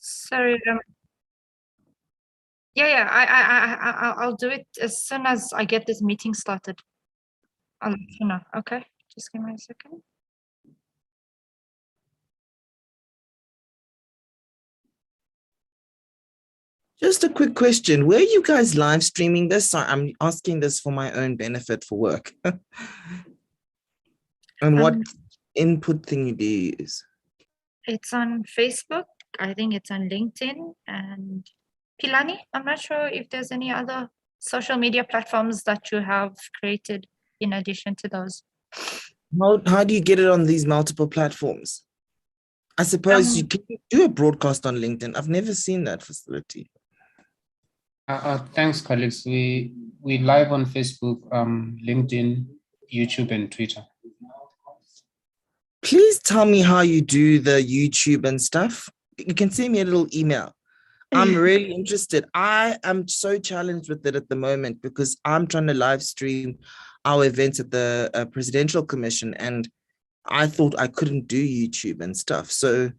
Sorry. Yeah. I'll do it as soon as I get this meeting started. I'll let you know. Okay. Just give me a second. Just a quick question. Where are you guys live streaming this? Sorry, I'm asking this for my own benefit for work. And what input thing do you use? It's on Facebook. I think it's on LinkedIn and Pilani. I'm not sure if there's any other social media platforms that you have created in addition to those. How do you get it on these multiple platforms? I suppose you can do a broadcast on LinkedIn. I've never seen that facility. Thanks, colleagues. We live on Facebook, LinkedIn, YouTube, and Twitter. Please tell me how you do the YouTube and stuff. You can send me a little email. I'm really interested. I am so challenged with it at the moment because I'm trying to live stream our events at the Presidential Commission, and I thought I couldn't do YouTube and stuff. So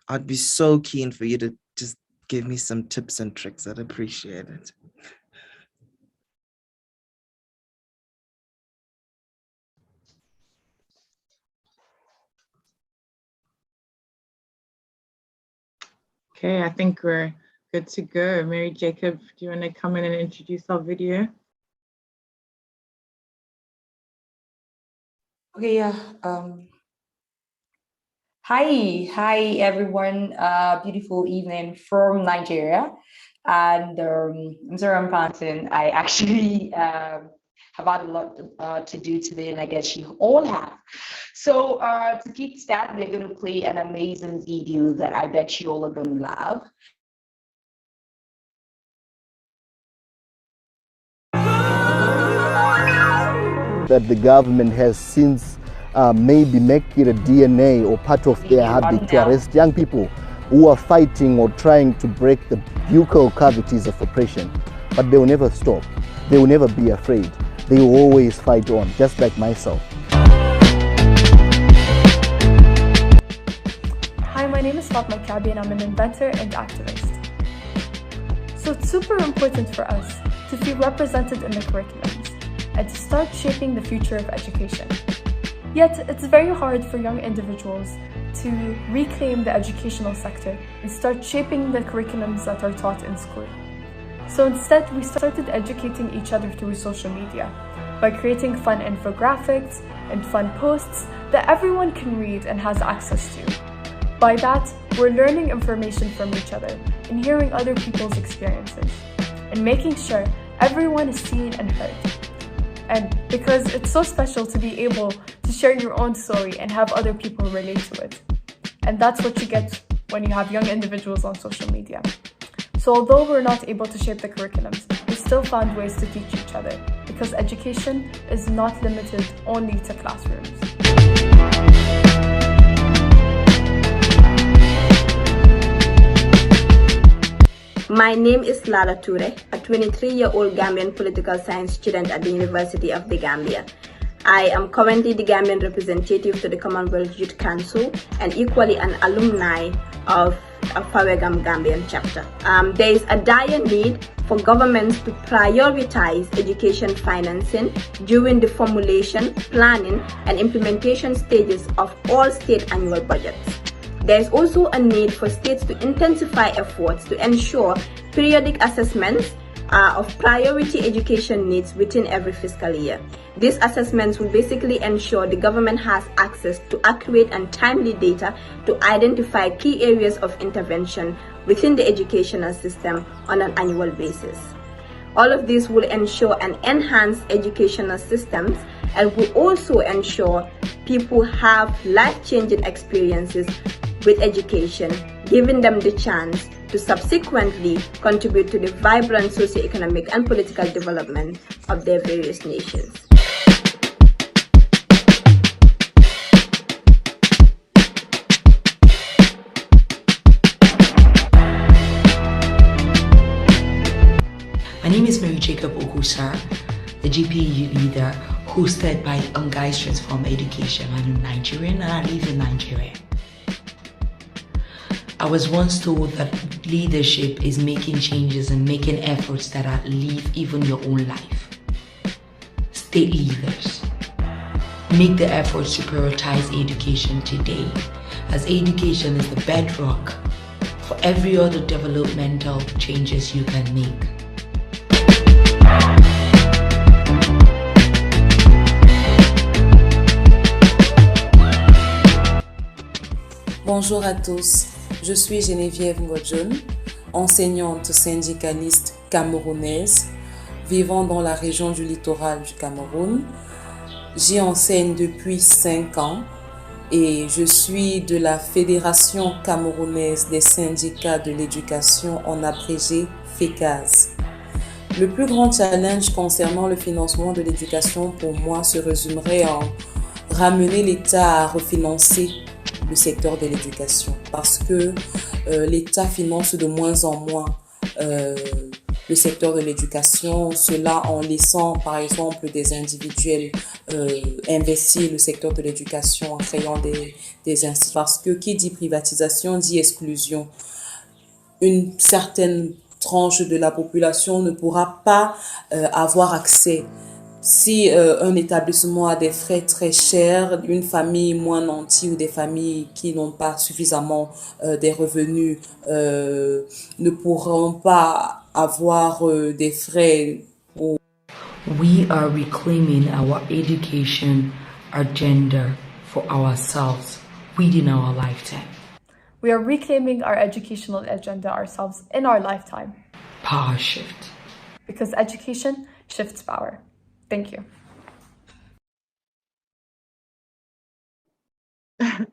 I'd be so keen for you to just give me some tips and tricks. I'd appreciate it. Okay, I think we're good to go. Mary Jacob, do you want to come in and introduce our video? Okay, yeah. Hi everyone. Beautiful evening from Nigeria. And I'm Zara Panton. I actually have had a lot to do today, and I guess you all have. So to kick start, we're going to play an amazing video that I bet you all are going to love. That the government has since maybe make it a DNA or part of their habit to arrest young people who are fighting or trying to break the buccal cavities of oppression. But they will never stop. They will never be afraid. They will always fight on, just like myself. Hi, my name is Fatma Kabi and I'm an inventor and activist. So it's super important for us to feel represented in the curriculums and to start shaping the future of education. Yet, it's very hard for young individuals to reclaim the educational sector and start shaping the curriculums that are taught in school. So instead, we started educating each other through social media by creating fun infographics and fun posts that everyone can read and has access to. By that, we're learning information from each other and hearing other people's experiences and making sure everyone is seen and heard. And because it's so special to be able to share your own story and have other people relate to it. And that's what you get when you have young individuals on social media. So although we're not able to shape the curriculums, we still found ways to teach each other because education is not limited only to classrooms. My name is Lala Toure, a 23-year-old Gambian political science student at the University of the Gambia. I am currently the Gambian representative to the Commonwealth Youth Council and equally an alumni of Fawegam Gambian chapter. There is a dire need for governments to prioritize education financing during the formulation, planning, and implementation stages of all state annual budgets. There is also a need for states to intensify efforts to ensure periodic assessments of priority education needs within every fiscal year. These assessments will basically ensure the government has access to accurate and timely data to identify key areas of intervention within the educational system on an annual basis. All of this will ensure an enhanced educational systems and will also ensure people have life-changing experiences with education, giving them the chance to subsequently contribute to the vibrant socio-economic and political development of their various nations. My name is Mary Jacob Okusa, the GPU leader hosted by Gce Transform Education. I'm Nigerian and I live in Nigeria. I was once told that leadership is making changes and making efforts that outlive even your own life. State leaders, make the efforts to prioritize education today, as education is the bedrock for every other developmental changes you can make. Bonjour à tous, je suis Geneviève Ngodjon, enseignante syndicaliste camerounaise, vivant dans la région du littoral du Cameroun. J'y enseigne depuis 5 ans et je suis de la Fédération camerounaise des syndicats de l'éducation, en abrégé FECAS. Le plus grand challenge concernant le financement de l'éducation pour moi se résumerait en ramener l'État à refinancer le secteur de l'éducation, parce que l'État finance de moins en moins le secteur de l'éducation, cela en laissant par exemple des individuels investir le secteur de l'éducation en créant des instituts, parce que qui dit privatisation dit exclusion. Une certaine tranche de la population ne pourra pas avoir accès. Si un établissement a des frais très chers, une famille moins nantie ou des familles qui n'ont pas suffisamment des revenus ne pourront pas avoir des frais. We are reclaiming our education agenda for ourselves within our lifetime. We are reclaiming our educational agenda ourselves in our lifetime. Power shift. Because education shifts power. Thank you.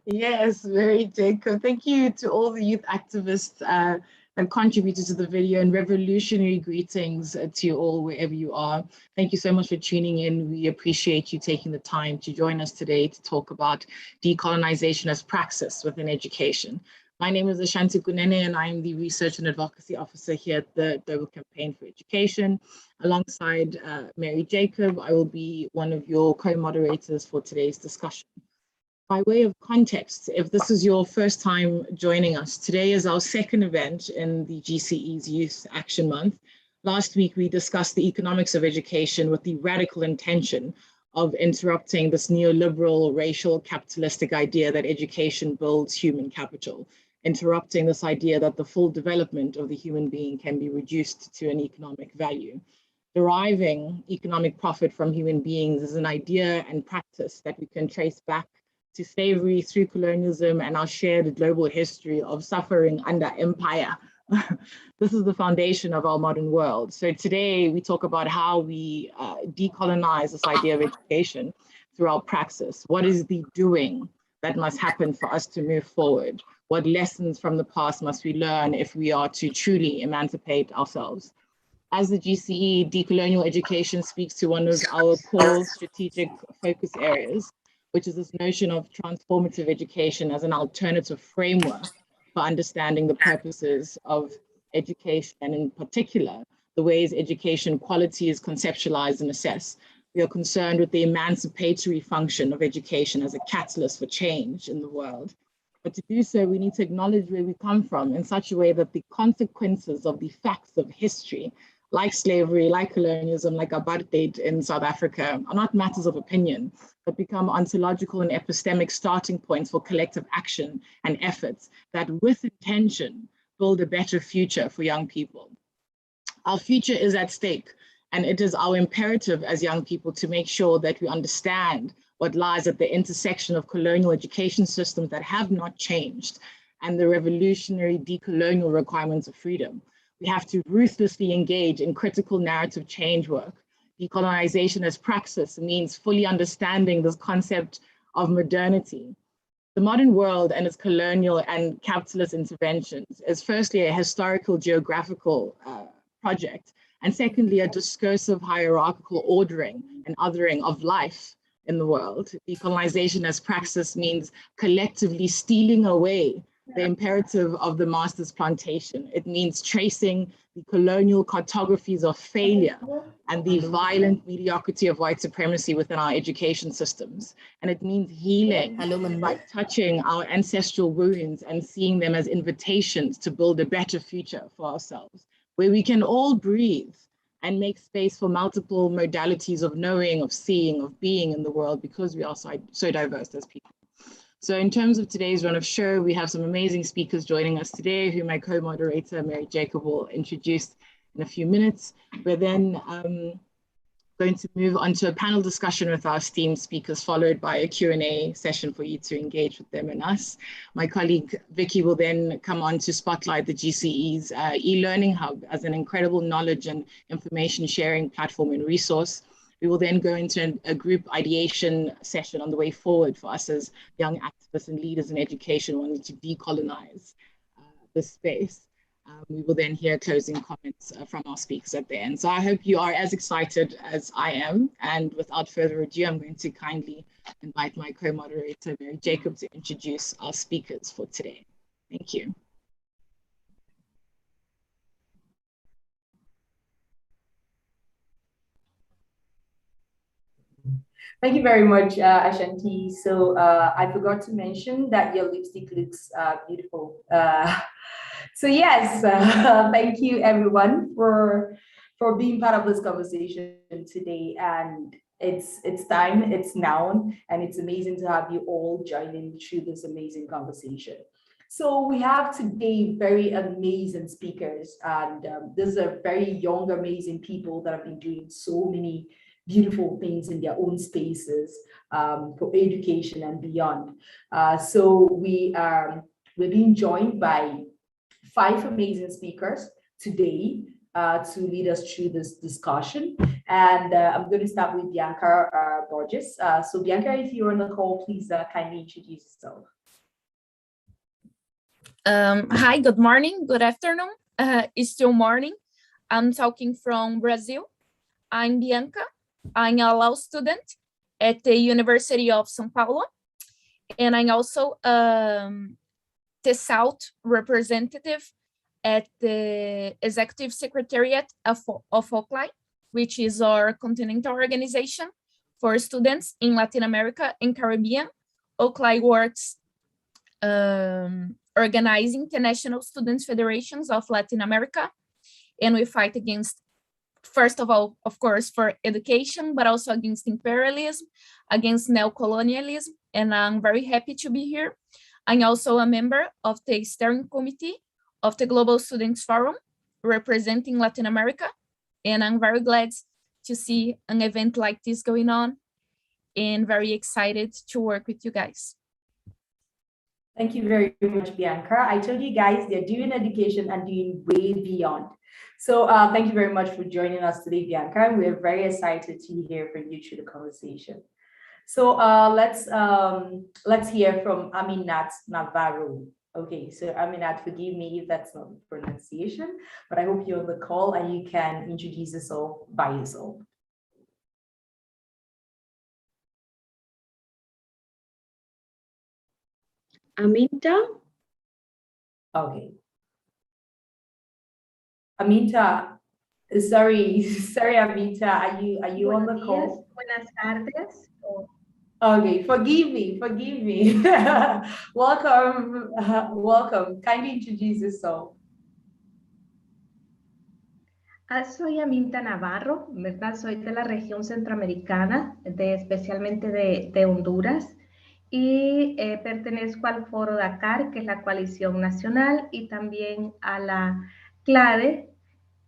Yes, very Jacob. Thank you to all the youth activists that contributed to the video, and revolutionary greetings to you all wherever you are. Thank you so much for tuning in. We appreciate you taking the time to join us today to talk about decolonization as praxis within education. My name is Ashanti Kunene, and I am the Research and Advocacy Officer here at the Global Campaign for Education. Alongside Mary Jacob, I will be one of your co-moderators for today's discussion. By way of context, if this is your first time joining us, today is our second event in the GCE's Youth Action Month. Last week, we discussed the economics of education with the radical intention of interrupting this neoliberal, racial, capitalistic idea that education builds human capital, interrupting this idea that the full development of the human being can be reduced to an economic value. Deriving economic profit from human beings is an idea and practice that we can trace back to slavery, through colonialism, and our shared global history of suffering under empire. This is the foundation of our modern world. So today we talk about how we decolonize this idea of education through our praxis. What is the doing that must happen for us to move forward? What lessons from the past must we learn if we are to truly emancipate ourselves? As the GCE, decolonial education speaks to one of our core strategic focus areas, which is this notion of transformative education as an alternative framework for understanding the purposes of education, and in particular, the ways education quality is conceptualized and assessed. We are concerned with the emancipatory function of education as a catalyst for change in the world. But to do so, we need to acknowledge where we come from in such a way that the consequences of the facts of history, like slavery, like colonialism, like apartheid in South Africa, are not matters of opinion, but become ontological and epistemic starting points for collective action and efforts that, with intention, build a better future for young people. Our future is at stake, and it is our imperative as young people to make sure that we understand what lies at the intersection of colonial education systems that have not changed and the revolutionary decolonial requirements of freedom. We have to ruthlessly engage in critical narrative change work. Decolonization as praxis means fully understanding this concept of modernity. The modern world and its colonial and capitalist interventions is firstly a historical geographical project, and secondly, a discursive hierarchical ordering and othering of life in the world. Decolonization as praxis means collectively stealing away the imperative of the master's plantation. It means tracing the colonial cartographies of failure and the violent mediocrity of white supremacy within our education systems. And it means healing by touching our ancestral wounds and seeing them as invitations to build a better future for ourselves, where we can all breathe and make space for multiple modalities of knowing, of seeing, of being in the world, because we are so diverse as people. So in terms of today's run of show, we have some amazing speakers joining us today, who my co-moderator, Mary Jacob, will introduce in a few minutes. We're then going to move on to a panel discussion with our esteemed speakers, followed by a Q&A session for you to engage with them and us. My colleague Vicky will then come on to spotlight the GCE's e-learning hub as an incredible knowledge and information sharing platform and resource. We will then go into a group ideation session on the way forward for us as young activists and leaders in education wanting to decolonize this space. We will then hear closing comments from our speakers at the end. So I hope you are as excited as I am. And without further ado, I'm going to kindly invite my co-moderator, Mary Jacob, to introduce our speakers for today. Thank you. Thank you very much, Ashanti. So I forgot to mention that your lipstick looks beautiful. So yes, thank you everyone for being part of this conversation today. And it's time, it's now, and it's amazing to have you all joining through this amazing conversation. So we have today very amazing speakers, and these are very young, amazing people that have been doing so many beautiful things in their own spaces for education and beyond. So we're being joined by 5 amazing speakers today to lead us through this discussion. And I'm going to start with Bianca Borges. So Bianca, if you're on the call, please kindly introduce yourself. Hi, good morning, good afternoon. It's still morning. I'm talking from Brazil. I'm Bianca. I'm a law student at the University of São Paulo, and I'm also the South representative at the Executive Secretariat of OCLAI, which is our continental organization for students in Latin America and Caribbean. OCLAI works organizing international students federations of Latin America, and we fight against, first of all, of course, for education, but also against imperialism, against neocolonialism, and I'm very happy to be here. I'm also a member of the steering committee of the Global Students Forum, representing Latin America, and I'm very glad to see an event like this going on, and very excited to work with you guys. Thank you very much, Bianca. I told you guys they're doing education and doing way beyond. So thank you very much for joining us today, Bianca. And we're very excited to hear from you through the conversation. So let's hear from Aminat Navarro. Okay, so Aminat, forgive me if that's not the pronunciation, but I hope you're on the call and you can introduce yourself by yourself. Aminta? Okay. Aminta, sorry, Aminta, are you on the call? Buenas tardes. Okay, forgive me. Welcome, welcome. Kindly introduce yourself. Soy Aminta Navarro, ¿verdad? Soy de la región centroamericana, especialmente de Honduras, y pertenezco al Foro Dakar, que es la coalición nacional, y también a la CLADE,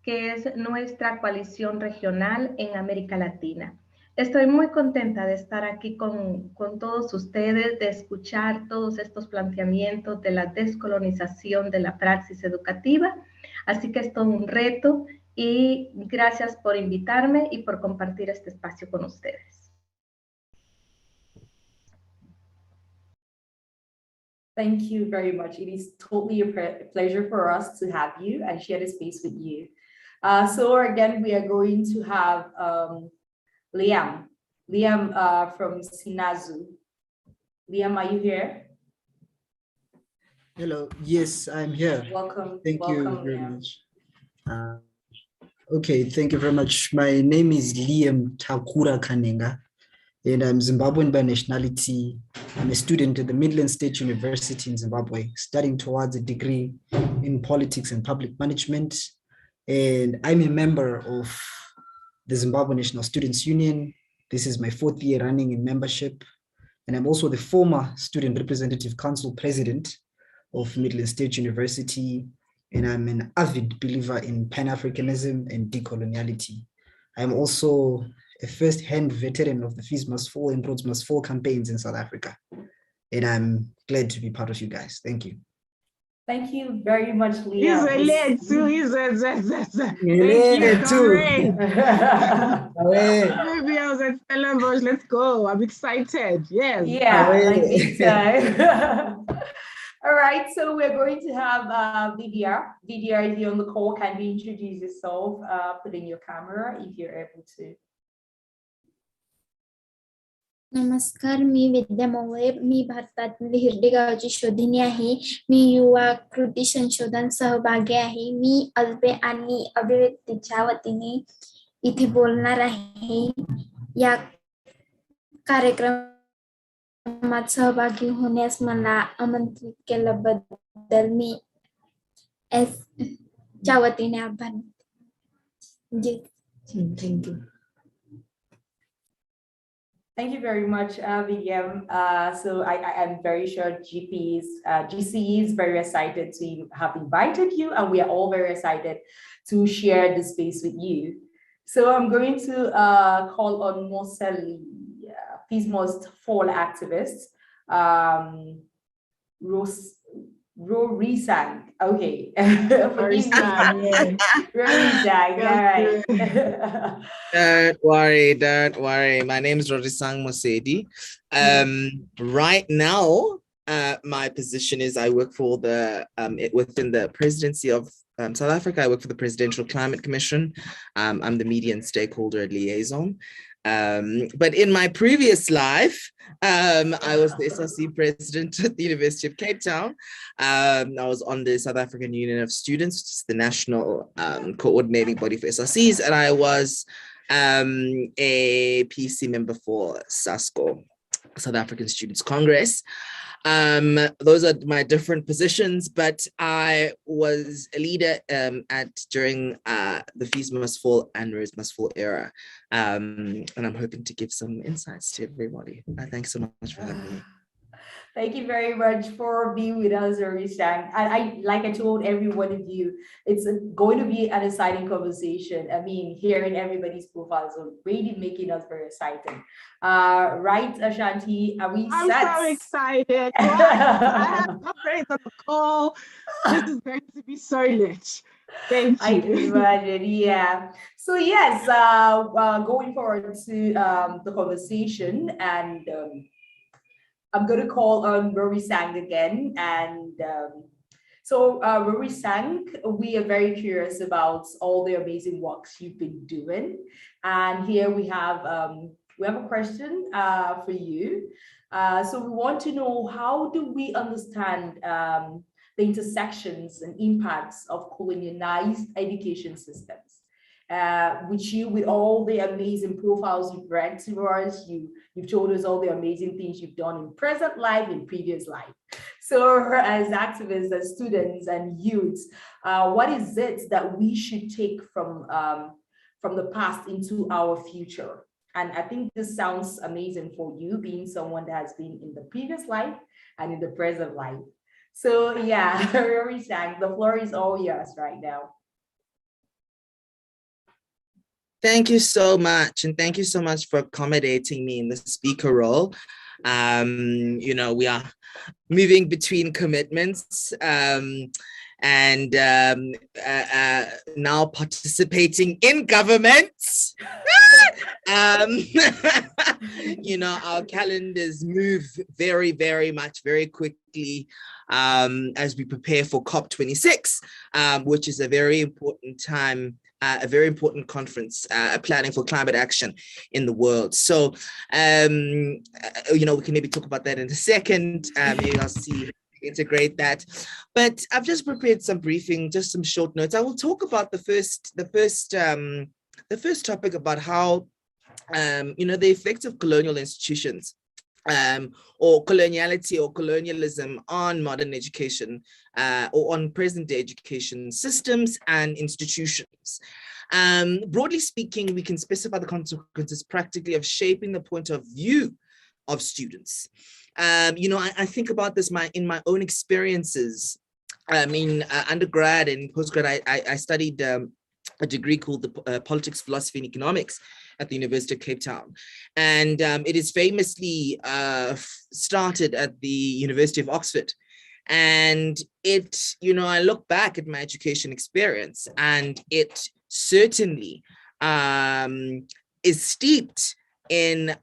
que es nuestra coalición regional en América Latina. Estoy muy contenta de estar aquí con todos ustedes, de escuchar todos estos planteamientos de la descolonización de la praxis educativa, así que es todo un reto y gracias por invitarme y por compartir este espacio con ustedes. Thank you very much. It is totally a pleasure for us to have you and share the space with you. So again, we are going to have Liam from Sinazu. Liam, are you here? Hello. Yes, I'm here. Welcome. Thank Welcome, you very Liam. much. Okay, thank you very much. My name is Liam Takura Kanenga, and I'm Zimbabwean by nationality. I'm a student at the Midland State University in Zimbabwe, studying towards a degree in politics and public management. And I'm a member of the Zimbabwe National Students Union. This is my 4th year running in membership. And I'm also the former Student Representative Council President of Midland State University. And I'm an avid believer in Pan-Africanism and decoloniality. I'm also a first-hand veteran of the Fees Must Fall and Roads Must Fall campaigns in South Africa. And I'm glad to be part of you guys. Thank you. Thank you very much, Liam. He's a late too. He's a thank you, Maybe I was at Stellenbosch. Let's go. I'm excited. Yes. Yeah, like big time. All right, so we're going to have Vidya. Vidya, if you're on the call, can you introduce yourself? Put in your camera if you're able to. नमस्कार, मी विद्या मोळे. मी भारतातील हिरडे गावची शोधिनी आहे. मी युवा कृती संशोधन सहभागी आहे. मी अल्पे आणि अभिव्यक्तीच्या वतीने इथे बोलणार आहे. या कार्यक्रमात सहभागी होण्यास मला आमंत्रित केल्याबद्दल मी च्या वतीने आभार मानते. Thank you. Thank you very much, Vivian. So I'm very sure GCE is very excited to have invited you, and we are all very excited to share this space with you. So I'm going to call on Moseli, Fees Must Fall activist, Rorisang. Okay. Rorisang, all right. Don't worry. My name is Rorisang Mosedi. Right now, my position is I work for the within the presidency of South Africa. I work for the Presidential Climate Commission. I'm the media and stakeholder liaison. But in my previous life, I was the SRC president at the University of Cape Town. I was on the South African Union of Students, which is the national coordinating body for SRCs, and I was a PC member for SASCO, South African Students Congress. Those are my different positions, but I was a leader during the Fees Must Fall and Roads Must Fall era. And I'm hoping to give some insights to everybody. Thanks so much for having me. Thank you very much for being with us, Rorisang. And like I told every one of you, it's going to be an exciting conversation. I mean, hearing everybody's profiles is really making us very excited. Right, Ashanti? Are we I'm set? so excited. I have my friends on the call. This is going to be so lit. Thank you. I can imagine, yeah. So yes, going forward to the conversation, and I'm going to call on Rorisang again. And so Rorisang, we are very curious about all the amazing works you've been doing. And here we have a question for you. So we want to know, how do we understand the intersections and impacts of colonialized education systems? With all the amazing profiles you've read to us, you've told us all the amazing things you've done in present life, in previous life. So as activists, as students and youths, what is it that we should take from the past into our future? And I think this sounds amazing for you, being someone that has been in the previous life and in the present life. So yeah, Rorisang, the floor is all yours right now. Thank you so much. And thank you so much for accommodating me in the speaker role. You know, we are moving between commitments and now participating in government. You know, our calendars move very, very much, very quickly as we prepare for COP26, which is a very important time, a very important conference planning for climate action in the world. So, you know, we can maybe talk about that in a second. Maybe I'll see integrate that. But I've just prepared some briefing, just some short notes. I will talk about the first topic about how the effects of colonial institutions or coloniality or colonialism on modern education or on present day education systems and institutions. Broadly speaking, we can specify the consequences practically of shaping the point of view of students. I think about this in my own experiences. In undergrad and postgrad, I studied a degree called the Politics, Philosophy and Economics at the University of Cape Town. And it is famously started at the University of Oxford. And I look back at my education experience, and it certainly is steeped in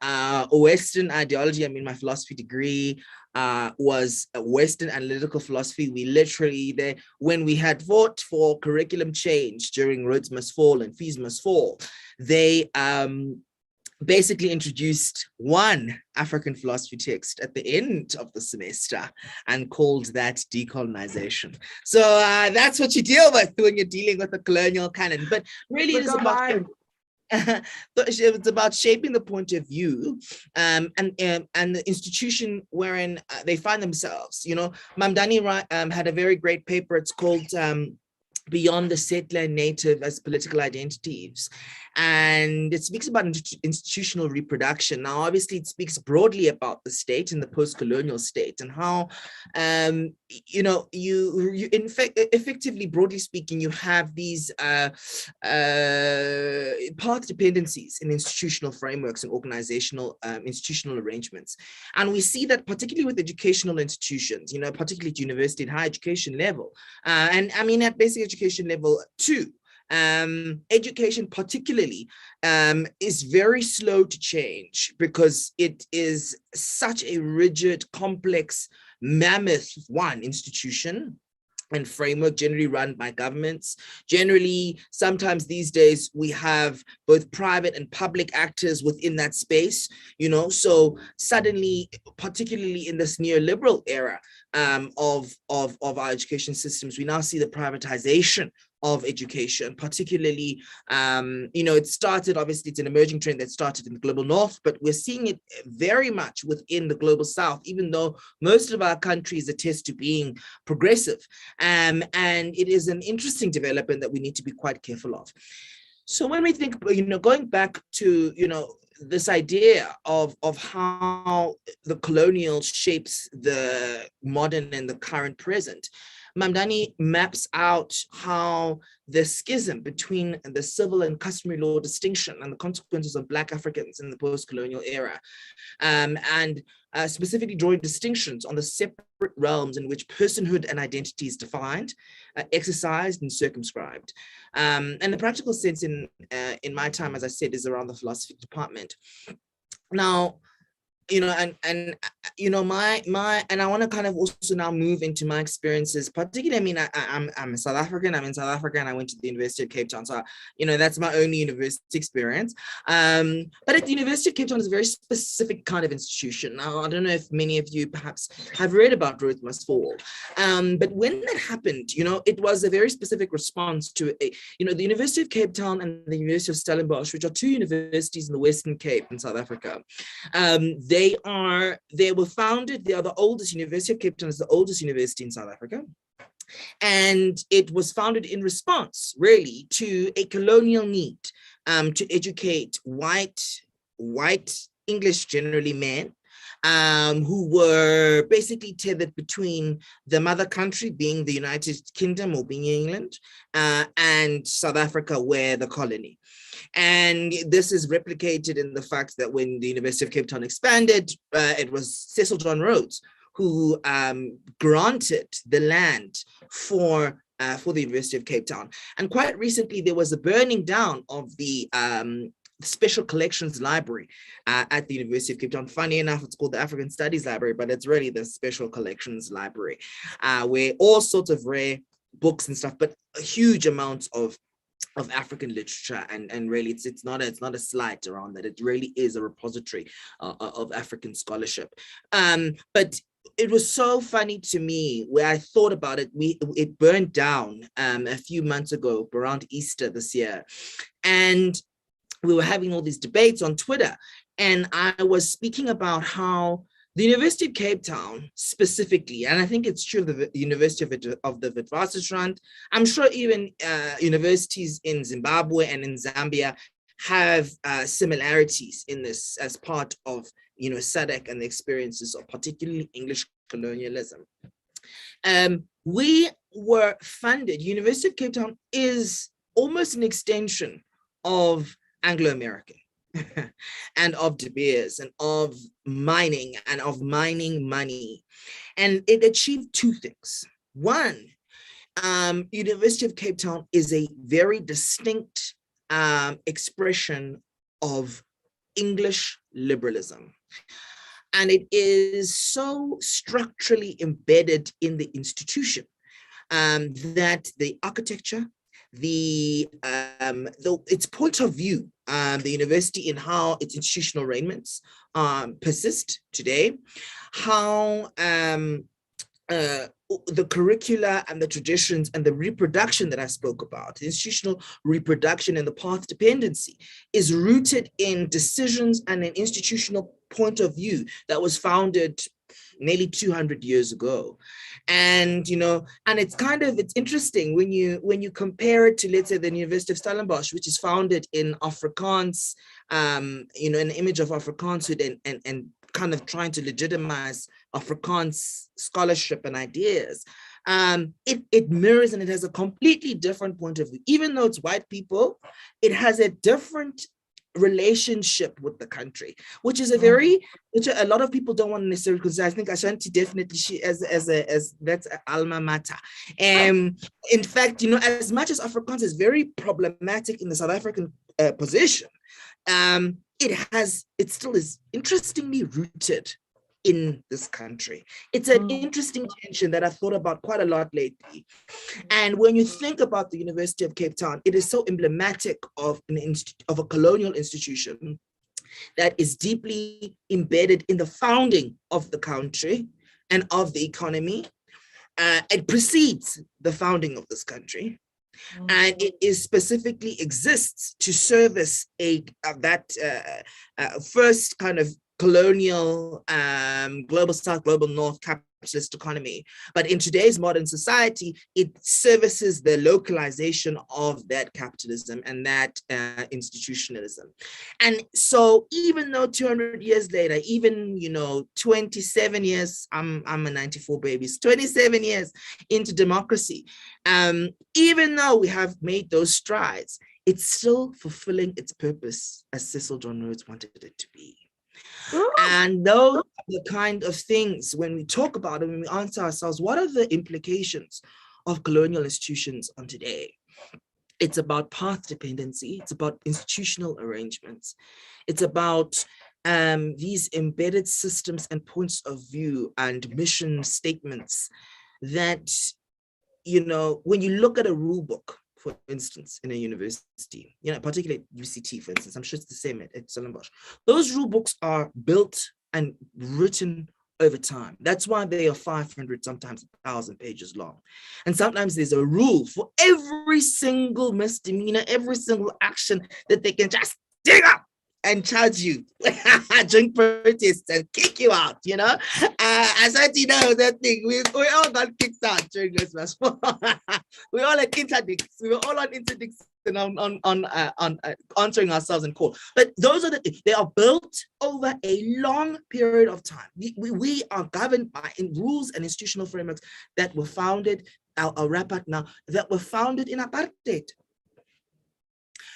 Western ideology. I mean, my philosophy degree was a Western analytical philosophy. We literally, when we had fought for curriculum change during Rhodes Must Fall and Fees Must Fall, they basically introduced one African philosophy text at the end of the semester and called that Decolonization. So that's what you deal with when you're dealing with the colonial canon. But really, it is about it's about shaping the point of view and the institution wherein they find themselves. Mamdani had a very great paper. It's called Beyond the Settler and Native as Political Identities. And it speaks about institutional reproduction. Now, obviously, it speaks broadly about the state and the post-colonial state and how, you in fact, effectively, broadly speaking, you have these path dependencies in institutional frameworks and organizational institutional arrangements. And we see that particularly with educational institutions, particularly at university and higher education level, and I mean at basic education level too. Education particularly is very slow to change because it is such a rigid, complex, mammoth institution and framework generally run by governments. Generally, sometimes these days we have both private and public actors within that space, so suddenly, particularly in this neoliberal era of our education systems, we now see the privatization of education, particularly, it started, obviously, it's an emerging trend that started in the global north, but we're seeing it very much within the global south, even though most of our countries attest to being progressive. And it is an interesting development that we need to be quite careful of. So when we think, going back to, this idea of how the colonial shapes the modern and the current present, Mamdani maps out how the schism between the civil and customary law distinction and the consequences of Black Africans in the post-colonial era, and specifically drawing distinctions on the separate realms in which personhood and identity is defined, exercised, and circumscribed. And the practical sense in my time, as I said, is around the philosophy department. Now, my and I want to kind of also now move into my experiences, particularly, I mean, I'm a South African, I'm in South Africa, and I went to the University of Cape Town. So, that's my only university experience. But at the University of Cape Town is a very specific kind of institution. Now, I don't know if many of you perhaps have read about Rhodes Must Fall. But when that happened, it was a very specific response to, the University of Cape Town and the University of Stellenbosch, which are two universities in the Western Cape in South Africa. They were founded, they are the oldest, University of Cape Town is the oldest university in South Africa. And it was founded in response, really, to a colonial need to educate white English, generally men, who were basically tethered between the mother country, being the United Kingdom or being England, and South Where where the colony. And this is replicated in the fact that when the University of Cape Town expanded, it was Cecil John Rhodes who granted the land for the University of Cape Town. And quite recently, there was a burning down of the Special Collections Library at the University of Cape Town. Funny enough, it's called the African Studies Library, but it's really the Special Collections Library, where all sorts of rare books and stuff, but huge amounts of African literature, and really it's not a slight around that. It really is a repository of African scholarship. But it was so funny to me where I thought about it. It burned down a few months ago around Easter this year. And we were having all these debates on Twitter. And I was speaking about how the University of Cape Town specifically, and I think it's true of the University of the Witwatersrand, I'm sure even universities in Zimbabwe and in Zambia have similarities in this as part of SADC and the experiences of particularly English colonialism. We were funded, University of Cape Town is almost an extension of Anglo-American and of De Beers and of mining and of mining money. And it achieved two things. One, University of Cape Town is a very distinct expression of English liberalism. And it is so structurally embedded in the institution that the architecture, its point of view, the university in how its institutional arrangements persist today, how the curricula and the traditions and the reproduction that I spoke about, the institutional reproduction and the path dependency is rooted in decisions and an institutional point of view that was founded nearly 200 years ago. And, and it's interesting when you compare it to, let's say, the University of Stellenbosch, which is founded in Afrikaans, an image of Afrikaanshood and kind of trying to legitimize Afrikaans scholarship and ideas. It mirrors and it has a completely different point of view. Even though it's white people, it has a different relationship with the country, which is which a lot of people don't want to necessarily consider. I think Ashanti definitely, she as that's alma mater. In fact, as much as Afrikaans is very problematic in the South African position, it still is interestingly rooted in this country. It's an interesting tension that I thought about quite a lot lately. And when you think about the University of Cape Town, it is so emblematic of a colonial institution that is deeply embedded in the founding of the country and of the economy. It precedes the founding of this country. And it is specifically exists to service that first kind of colonial, global South, global North capitalist economy. But in today's modern society, it services the localization of that capitalism and that institutionalism. And so even though 200 years later, even, 27 years, I'm a 94 baby, 27 years into democracy, even though we have made those strides, it's still fulfilling its purpose as Cecil John Rhodes wanted it to be. And those are the kind of things when we talk about it, when we answer ourselves, what are the implications of colonial institutions on today? It's about path dependency. It's about institutional arrangements. It's about these embedded systems and points of view and mission statements that, when you look at a rule book, for instance, in a university, particularly UCT, for instance, I'm sure it's the same at Stellenbosch. Those rule books are built and written over time. That's why they are 500, sometimes 1,000 pages long. And sometimes there's a rule for every single misdemeanor, every single action that they can just dig up and charge you during protests and kick you out, as I know that thing, we all got kicked out during Christmas. We all had interdicts. We were all on interdicts and on answering ourselves in court. But those are they are built over a long period of time. We are governed by rules and institutional frameworks that were founded, I'll wrap up now, that were founded in apartheid,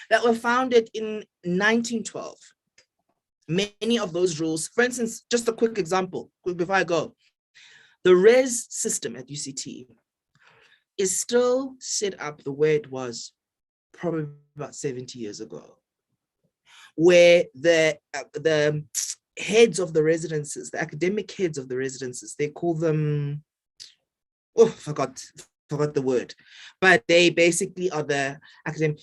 that were founded in 1912. Many of those rules, for instance, just a quick example, before I go, the res system at UCT is still set up the way it was probably about 70 years ago, where the heads of the residences, the academic heads of the residences, they call them, forgot the word, but they basically are the academic.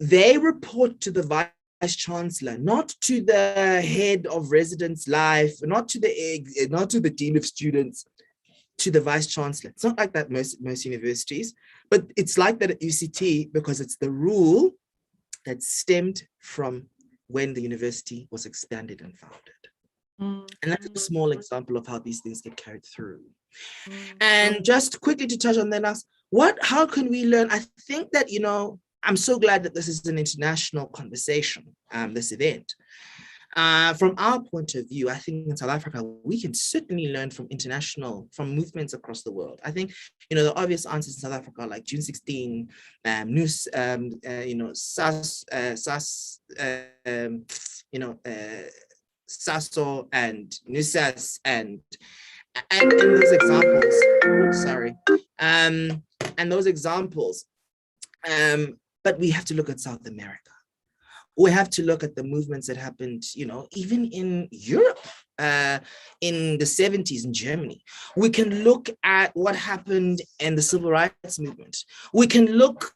They report to the vice vice chancellor, not to the head of residence life, not to the dean of students, to the vice chancellor. It's not like that most universities, but it's like that at UCT because it's the rule that stemmed from when the university was expanded and founded. And that's a small example of how these things get carried through. And just quickly to touch on that, how can we learn? I think that, I'm so glad that this is an international conversation, this event. From our point of view, I think in South Africa, we can certainly learn from movements across the world. I think, the obvious answers in South Africa, like June 16, SASO and NUSAS and those examples, and those examples. But we have to look at South America. We have to look at the movements that happened, even in Europe, in the 70s in Germany. We can look at what happened in the civil rights movement. We can look,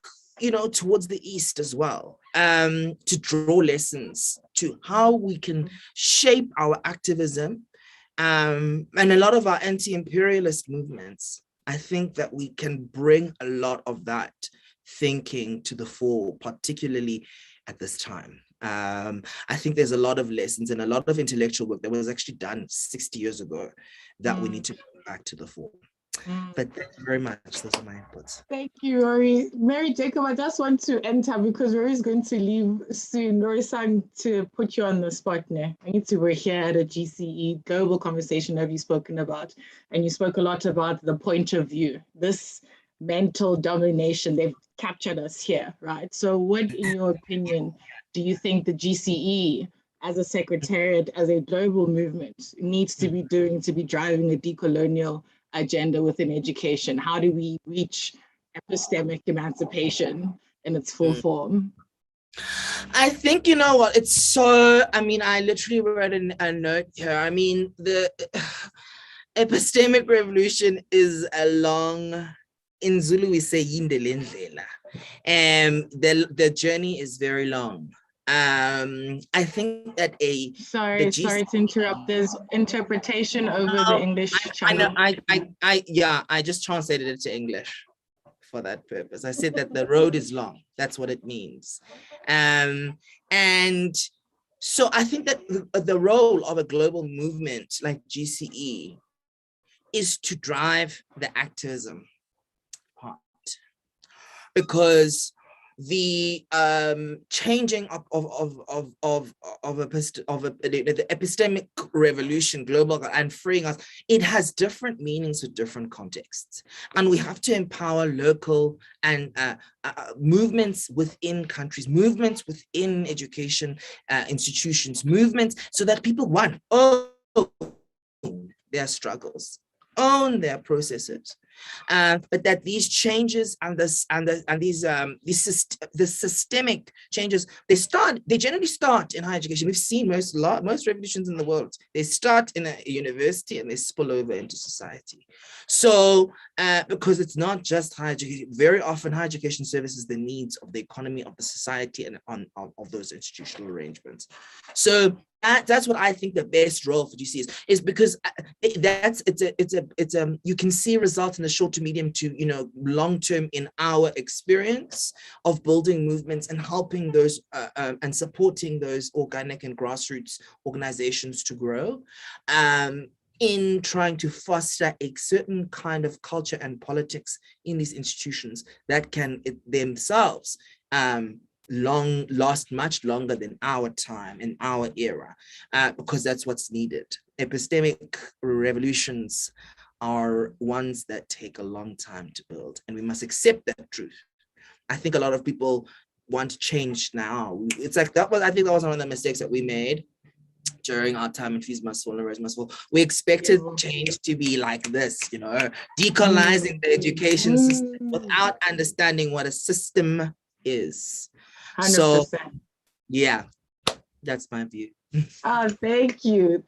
towards the East as well, to draw lessons to how we can shape our activism. And a lot of our anti-imperialist movements, I think that we can bring a lot of that thinking to the fore, particularly at this time. I think there's a lot of lessons and a lot of intellectual work that was actually done 60 years ago that we need to bring back to the fore. But thank you very much. Those are my inputs. Thank you, Rory. Mary Jacob, I just want to enter because Rory's going to leave soon. Rory-san, to put you on the spot now. We're here at a GCE global conversation have you spoken about, and you spoke a lot about the point of view, this mental domination. They've captured us here, right? So what, in your opinion, do you think the GCE as a secretariat, as a global movement, needs to be doing to be driving a decolonial agenda within education? How do we reach epistemic emancipation in its full form? I think, it's so, I literally wrote a note here. The epistemic revolution is a long, in Zulu we say yindelendlela, and the journey is very long. I think that sorry to interrupt. There's interpretation over the English channel. I just translated it to English for that purpose. I said that the road is long. That's what it means. And so I think that the role of a global movement like GCE is to drive the activism part, because the changing of the epistemic revolution, global, and freeing us, it has different meanings for different contexts, and we have to empower local and movements within countries, movements within education institutions, movements, so that people own their struggles, own their processes. But that these changes and these systemic changes, they generally start in higher education. We've seen most revolutions in the world, they start in a university and they spill over into society. So because it's not just higher education, very often higher education services the needs of the economy, of the society, and of those institutional arrangements. So that's what I think the best role for GC is because you can see results in the short to medium to long term in our experience of building movements and helping those and supporting those organic and grassroots organizations to grow, in trying to foster a certain kind of culture and politics in these institutions that can themselves last much longer than our time and our era, because that's what's needed. Epistemic revolutions are ones that take a long time to build, and we must accept that truth. I think a lot of people want change now. It's like I think that was one of the mistakes that we made during our time in Fees Must Fall and Rose Must Fall. We expected change to be like this, decolonizing the education system without understanding what a system is. 100%. So, yeah, that's my view. Oh, thank you.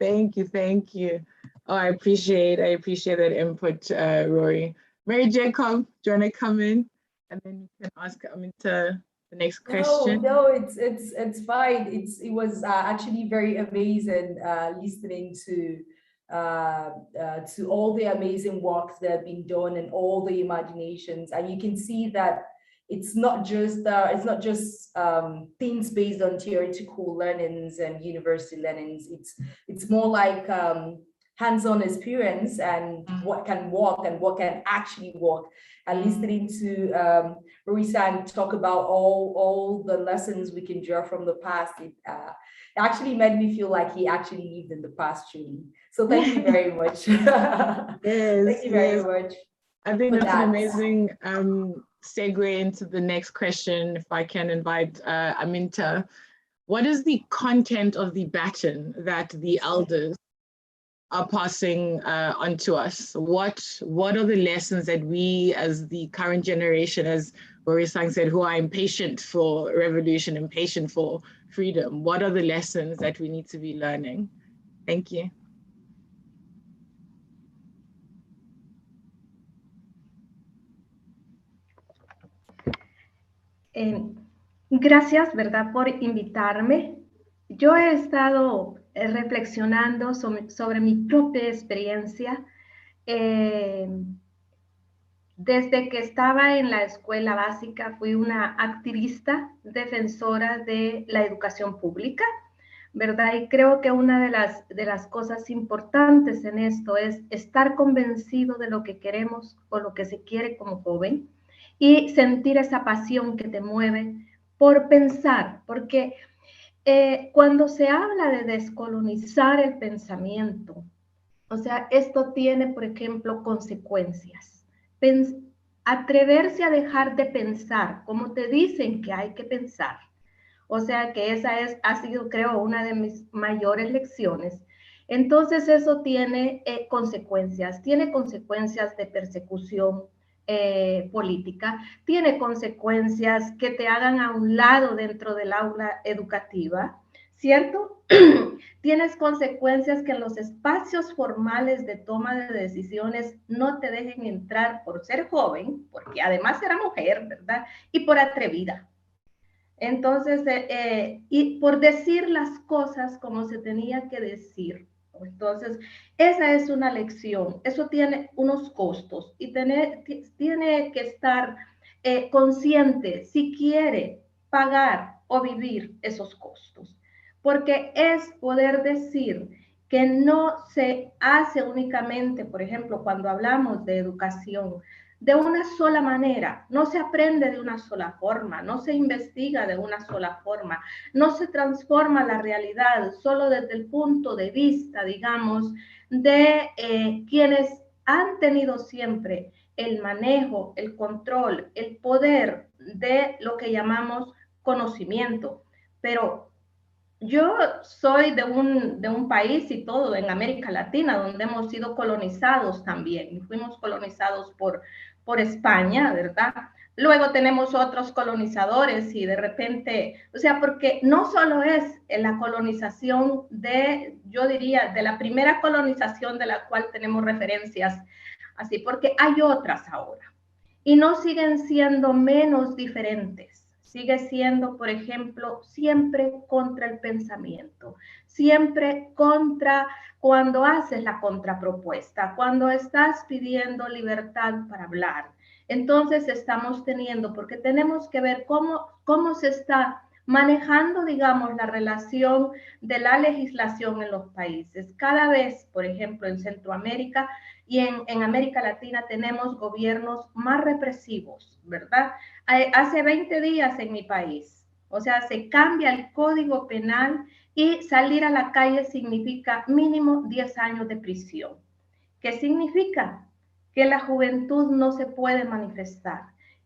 Oh, I appreciate that input, Rory. Mary Jacob, do you want to come in? And then you can ask Aminta the next question? No, it's fine. It was actually very amazing listening to all the amazing works that have been done and all the imaginations, and you can see that it's not just things based on theoretical learnings and university learnings. It's more like hands-on experience and what can work and what can actually work. And listening to Marisa talk about all the lessons we can draw from the past, it actually made me feel like he actually lived in the past, truly. So thank you very much. Yes, thank you very much. I think that's an amazing segue into the next question. If I can invite Aminta, what is the content of the baton that the elders are passing on to us? What are the lessons that we as the current generation, as Boris said, who are impatient for revolution, impatient for freedom, what are the lessons that we need to be learning? Thank you. Gracias, ¿verdad?, por invitarme. Yo he estado reflexionando sobre mi propia experiencia desde que estaba en la escuela básica. Fui una activista defensora de la educación pública, ¿verdad? Y creo que una de las cosas importantes en esto es estar convencido de lo que queremos o lo que se quiere como joven y sentir esa pasión que te mueve por pensar, porque cuando se habla de descolonizar el pensamiento, o sea, esto tiene, por ejemplo, consecuencias. Atreverse a dejar de pensar como te dicen que hay que pensar. O sea, que esa ha sido, creo, una de mis mayores lecciones. Entonces, eso tiene consecuencias. Tiene consecuencias de persecución política, tiene consecuencias que te hagan a un lado dentro del aula educativa, ¿cierto? Tienes consecuencias que en los espacios formales de toma de decisiones no te dejen entrar por ser joven, porque además era mujer, ¿verdad? Y por atrevida. Entonces, y por decir las cosas como se tenía que decir. Entonces, esa es una lección. Eso tiene unos costos y tiene que estar consciente si quiere pagar o vivir esos costos. Porque es poder decir que no se hace únicamente, por ejemplo, cuando hablamos de educación, de una sola manera, no se aprende de una sola forma, no se investiga de una sola forma, no se transforma la realidad solo desde el punto de vista, digamos, de quienes han tenido siempre el manejo, el control, el poder de lo que llamamos conocimiento. Pero yo soy de un país y todo en América Latina, donde hemos sido colonizados también, y fuimos colonizados por España, ¿verdad? Luego tenemos otros colonizadores y de repente, o sea, porque no solo es la colonización yo diría, de la primera colonización de la cual tenemos referencias, así, porque hay otras ahora, y no siguen siendo menos diferentes. Sigue siendo, por ejemplo, siempre contra el pensamiento, siempre contra cuando haces la contrapropuesta, cuando estás pidiendo libertad para hablar. Entonces estamos teniendo, porque tenemos que ver cómo se está manejando, digamos, la relación de la legislación en los países. Cada vez, por ejemplo, en Centroamérica y en América Latina tenemos gobiernos más represivos, ¿verdad? Hace 20 días en mi país, o sea, se cambia el código penal y salir a la calle significa mínimo 10 años de prisión. ¿Qué significa? Que la juventud no se puede manifestar.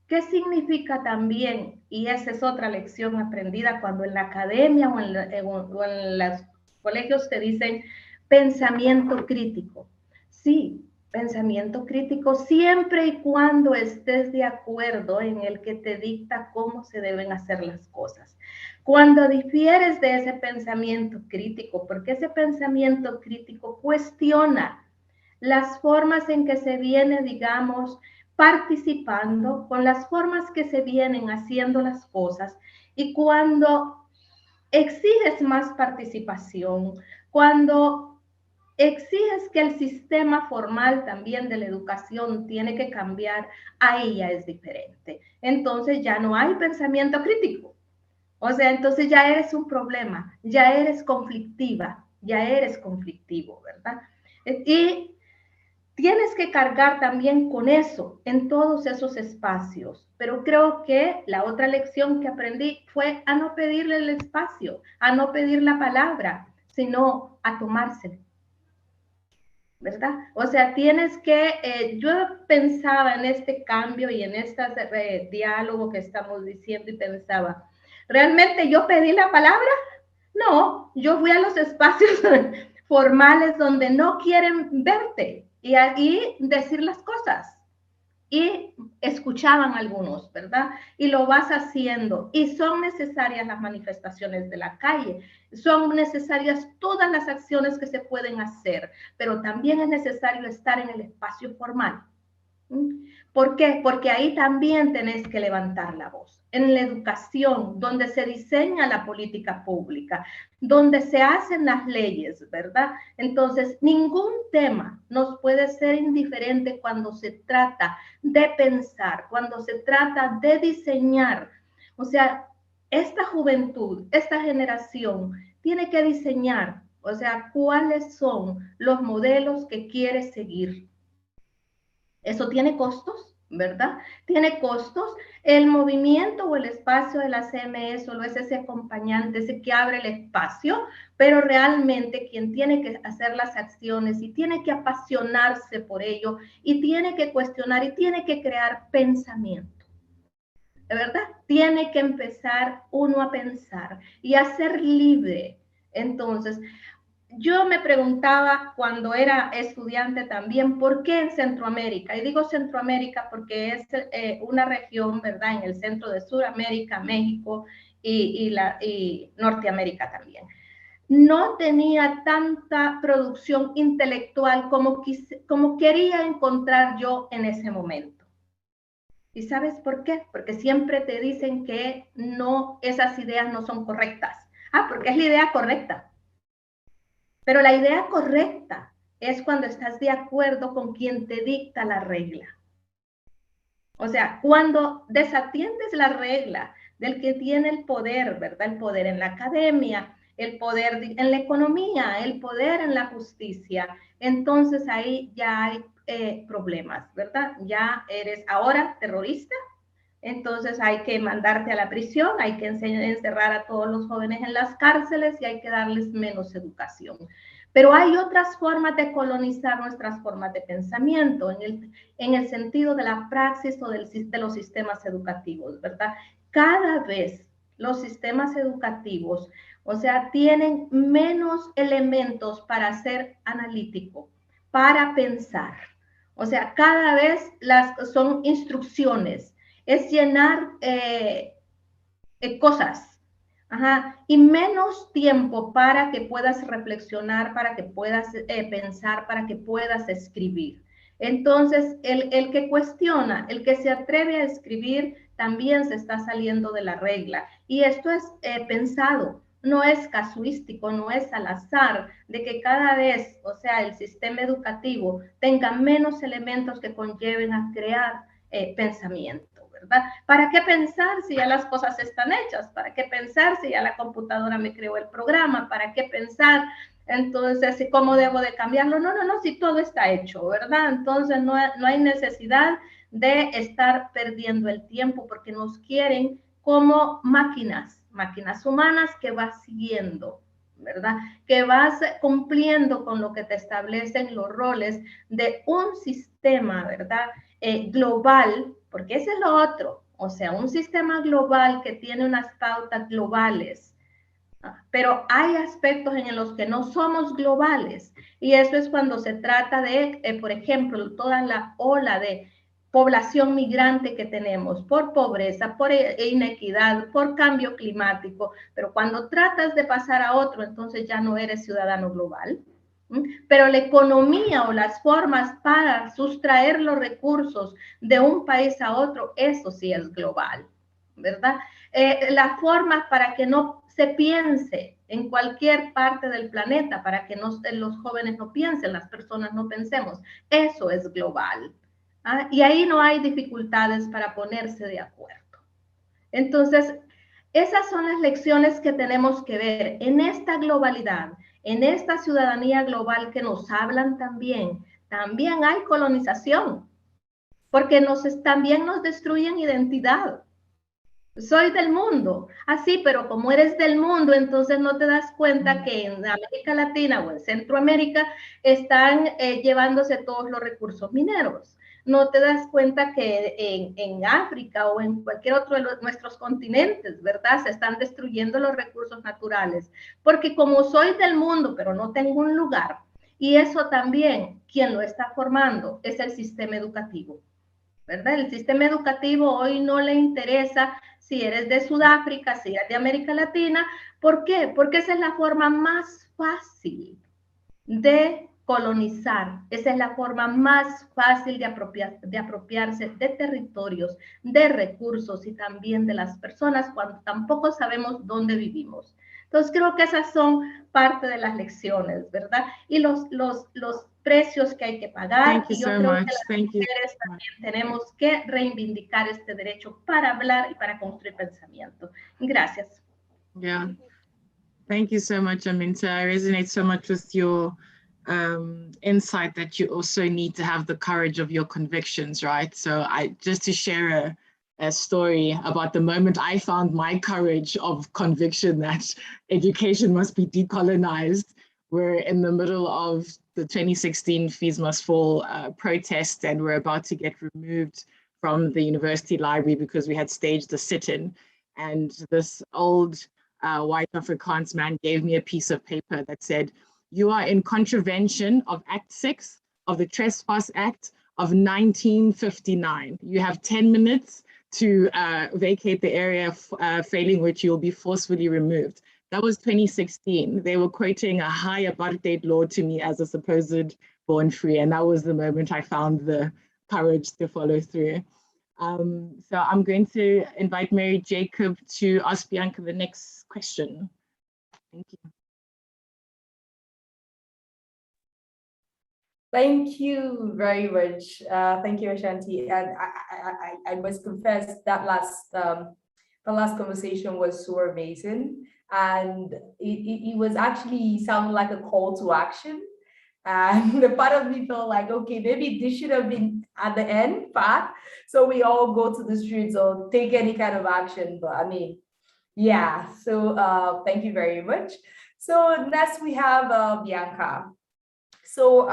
¿Qué significa también? Y esa es otra lección aprendida cuando en la academia o en los colegios te dicen pensamiento crítico. Sí, pensamiento crítico siempre y cuando estés de acuerdo en el que te dicta cómo se deben hacer las cosas. Cuando difieres de ese pensamiento crítico, porque ese pensamiento crítico cuestiona las formas en que se viene, digamos, participando con las formas que se vienen haciendo las cosas, y cuando exiges más participación, cuando exiges que el sistema formal también de la educación tiene que cambiar, ahí ya es diferente. Entonces ya no hay pensamiento crítico. O sea, entonces ya eres un problema, ya eres conflictiva, ya eres conflictivo, ¿verdad? Y tienes que cargar también con eso en todos esos espacios. Pero creo que la otra lección que aprendí fue a no pedirle el espacio, a no pedir la palabra, sino a tomársela, ¿verdad? O sea, tienes que, yo pensaba en este cambio y en este diálogo que estamos diciendo y pensaba, ¿realmente yo pedí la palabra? No, yo fui a los espacios formales donde no quieren verte y ahí decir las cosas. Y escuchaban algunos, ¿verdad? Y lo vas haciendo. Y son necesarias las manifestaciones de la calle, son necesarias todas las acciones que se pueden hacer, pero también es necesario estar en el espacio formal. ¿Por qué? Porque ahí también tenés que levantar la voz. En la educación, donde se diseña la política pública, donde se hacen las leyes, ¿verdad? Entonces, ningún tema nos puede ser indiferente cuando se trata de pensar, cuando se trata de diseñar. O sea, esta juventud, esta generación tiene que diseñar, o sea, cuáles son los modelos que quiere seguir. Eso tiene costos, ¿verdad? Tiene costos. El movimiento o el espacio de la CME solo es ese acompañante, ese que abre el espacio, pero realmente quien tiene que hacer las acciones y tiene que apasionarse por ello y tiene que cuestionar y tiene que crear pensamiento, ¿verdad? Tiene que empezar uno a pensar y a ser libre. Entonces, yo me preguntaba cuando era estudiante también, ¿por qué en Centroamérica? Y digo Centroamérica porque es una región, ¿verdad? En el centro de Sudamérica, México y Norteamérica también. No tenía tanta producción intelectual como quería encontrar yo en ese momento. ¿Y sabes por qué? Porque siempre te dicen que no, esas ideas no son correctas. Ah, porque es la idea correcta. Pero la idea correcta es cuando estás de acuerdo con quien te dicta la regla. O sea, cuando desatiendes la regla del que tiene el poder, ¿verdad? El poder en la academia, el poder en la economía, el poder en la justicia, entonces ahí ya hay problemas, ¿verdad? Ya eres ahora terrorista, entonces hay que mandarte a la prisión, hay que encerrar a todos los jóvenes en las cárceles y hay que darles menos educación. Pero hay otras formas de colonizar nuestras formas de pensamiento en el sentido de la praxis o de los sistemas educativos, ¿verdad? Cada vez los sistemas educativos, o sea, tienen menos elementos para ser analítico, para pensar. O sea, cada vez son instrucciones, es llenar cosas. Ajá. Y menos tiempo para que puedas reflexionar, para que puedas pensar, para que puedas escribir. Entonces, el que cuestiona, el que se atreve a escribir, también se está saliendo de la regla. Y esto es pensado, no es casuístico, no es al azar, de que cada vez, o sea, el sistema educativo tenga menos elementos que conlleven a crear pensamiento. ¿Verdad? ¿Para qué pensar si ya las cosas están hechas? ¿Para qué pensar si ya la computadora me creó el programa? ¿Para qué pensar entonces cómo debo de cambiarlo? No, si todo está hecho, ¿verdad? Entonces no hay necesidad de estar perdiendo el tiempo porque nos quieren como máquinas humanas que vas siguiendo, ¿verdad? Que vas cumpliendo con lo que te establecen los roles de un sistema, ¿verdad? Global, porque ese es lo otro, o sea, un sistema global que tiene unas pautas globales, pero hay aspectos en los que no somos globales, y eso es cuando se trata de, por ejemplo, toda la ola de población migrante que tenemos por pobreza, por inequidad, por cambio climático, pero cuando tratas de pasar a otro, entonces ya no eres ciudadano global. Pero la economía o las formas para sustraer los recursos de un país a otro, eso sí es global, ¿verdad? La forma para que no se piense en cualquier parte del planeta, para que los jóvenes no piensen, las personas no pensemos, eso es global. ¿Ah? Y ahí no hay dificultades para ponerse de acuerdo. Entonces, esas son las lecciones que tenemos que ver en esta globalidad, en esta ciudadanía global que nos hablan también. También hay colonización, porque también nos destruyen identidad. Soy del mundo, así, pero como eres del mundo, entonces no te das cuenta que en América Latina o en Centroamérica están llevándose todos los recursos mineros. No te das cuenta que en África o en cualquier otro de nuestros continentes, ¿verdad? Se están destruyendo los recursos naturales. Porque como soy del mundo, pero no tengo un lugar, y eso también, quien lo está formando es el sistema educativo, ¿verdad? El sistema educativo hoy no le interesa si eres de Sudáfrica, si eres de América Latina. ¿Por qué? Porque esa es la forma más fácil de colonizar. Esa es la forma más fácil de apropiarse de territorios, de recursos y también de las personas cuando tampoco sabemos dónde vivimos. Entonces creo que esas son parte de las lecciones, ¿verdad? Y los precios que hay que pagar. Y yo creo que las mujeres también tenemos que reivindicar este derecho para hablar y para construir pensamiento. Gracias. Yeah. Thank you so much, Aminta. I resonate so much with your insight that you also need to have the courage of your convictions, right? So just to share a story about the moment I found my courage of conviction that education must be decolonized. We're in the middle of the 2016 Fees Must Fall protest, and we're about to get removed from the university library because we had staged a sit-in. And this old white Afrikaans man gave me a piece of paper that said, "You are in contravention of Act 6 of the Trespass Act of 1959. You have 10 minutes to vacate the area, failing which you'll be forcefully removed." That was 2016. They were quoting a high apartheid law to me as a supposed born free. And that was the moment I found the courage to follow through. So I'm going to invite Mary Jacob to ask Bianca the next question. Thank you. Thank you very much. Thank you, Ashanti. And I must confess that the last conversation was so amazing. And it was actually sounded like a call to action. And the part of me felt like, okay, maybe this should have been at the end part. So we all go to the streets or take any kind of action. But I mean, yeah, so thank you very much. So next we have Bianca. So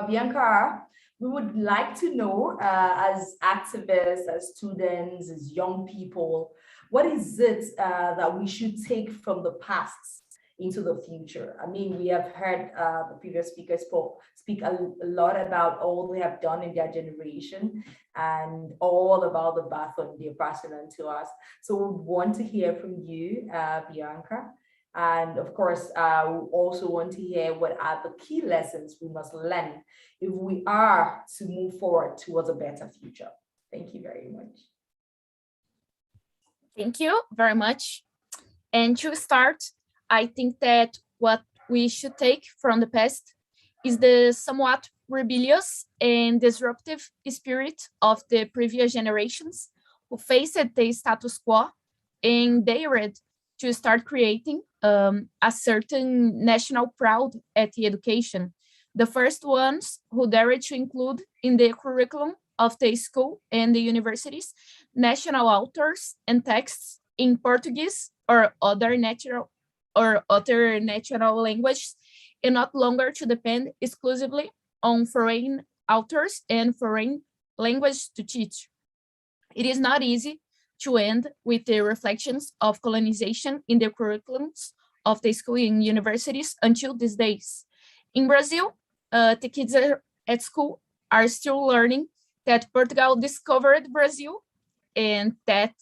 Bianca, we would like to know as activists, as students, as young people, what is it that we should take from the past into the future? I mean, we have heard the previous speakers speak a lot about all they have done in their generation and all about the baton they're passing on to us. So we want to hear from you, Bianca. And of course, we also want to hear what are the key lessons we must learn if we are to move forward towards a better future. Thank you very much. Thank you very much. And to start, I think that what we should take from the past is the somewhat rebellious and disruptive spirit of the previous generations who faced the status quo and dared to start creating a certain national pride at the education. The first ones who dared to include in the curriculum of the school and the universities national authors and texts in Portuguese or other natural languages, and not longer to depend exclusively on foreign authors and foreign language to teach. It is not easy to end with the reflections of colonization in the curriculums of the school and universities until these days. In Brazil, the kids at school are still learning that Portugal discovered Brazil, and that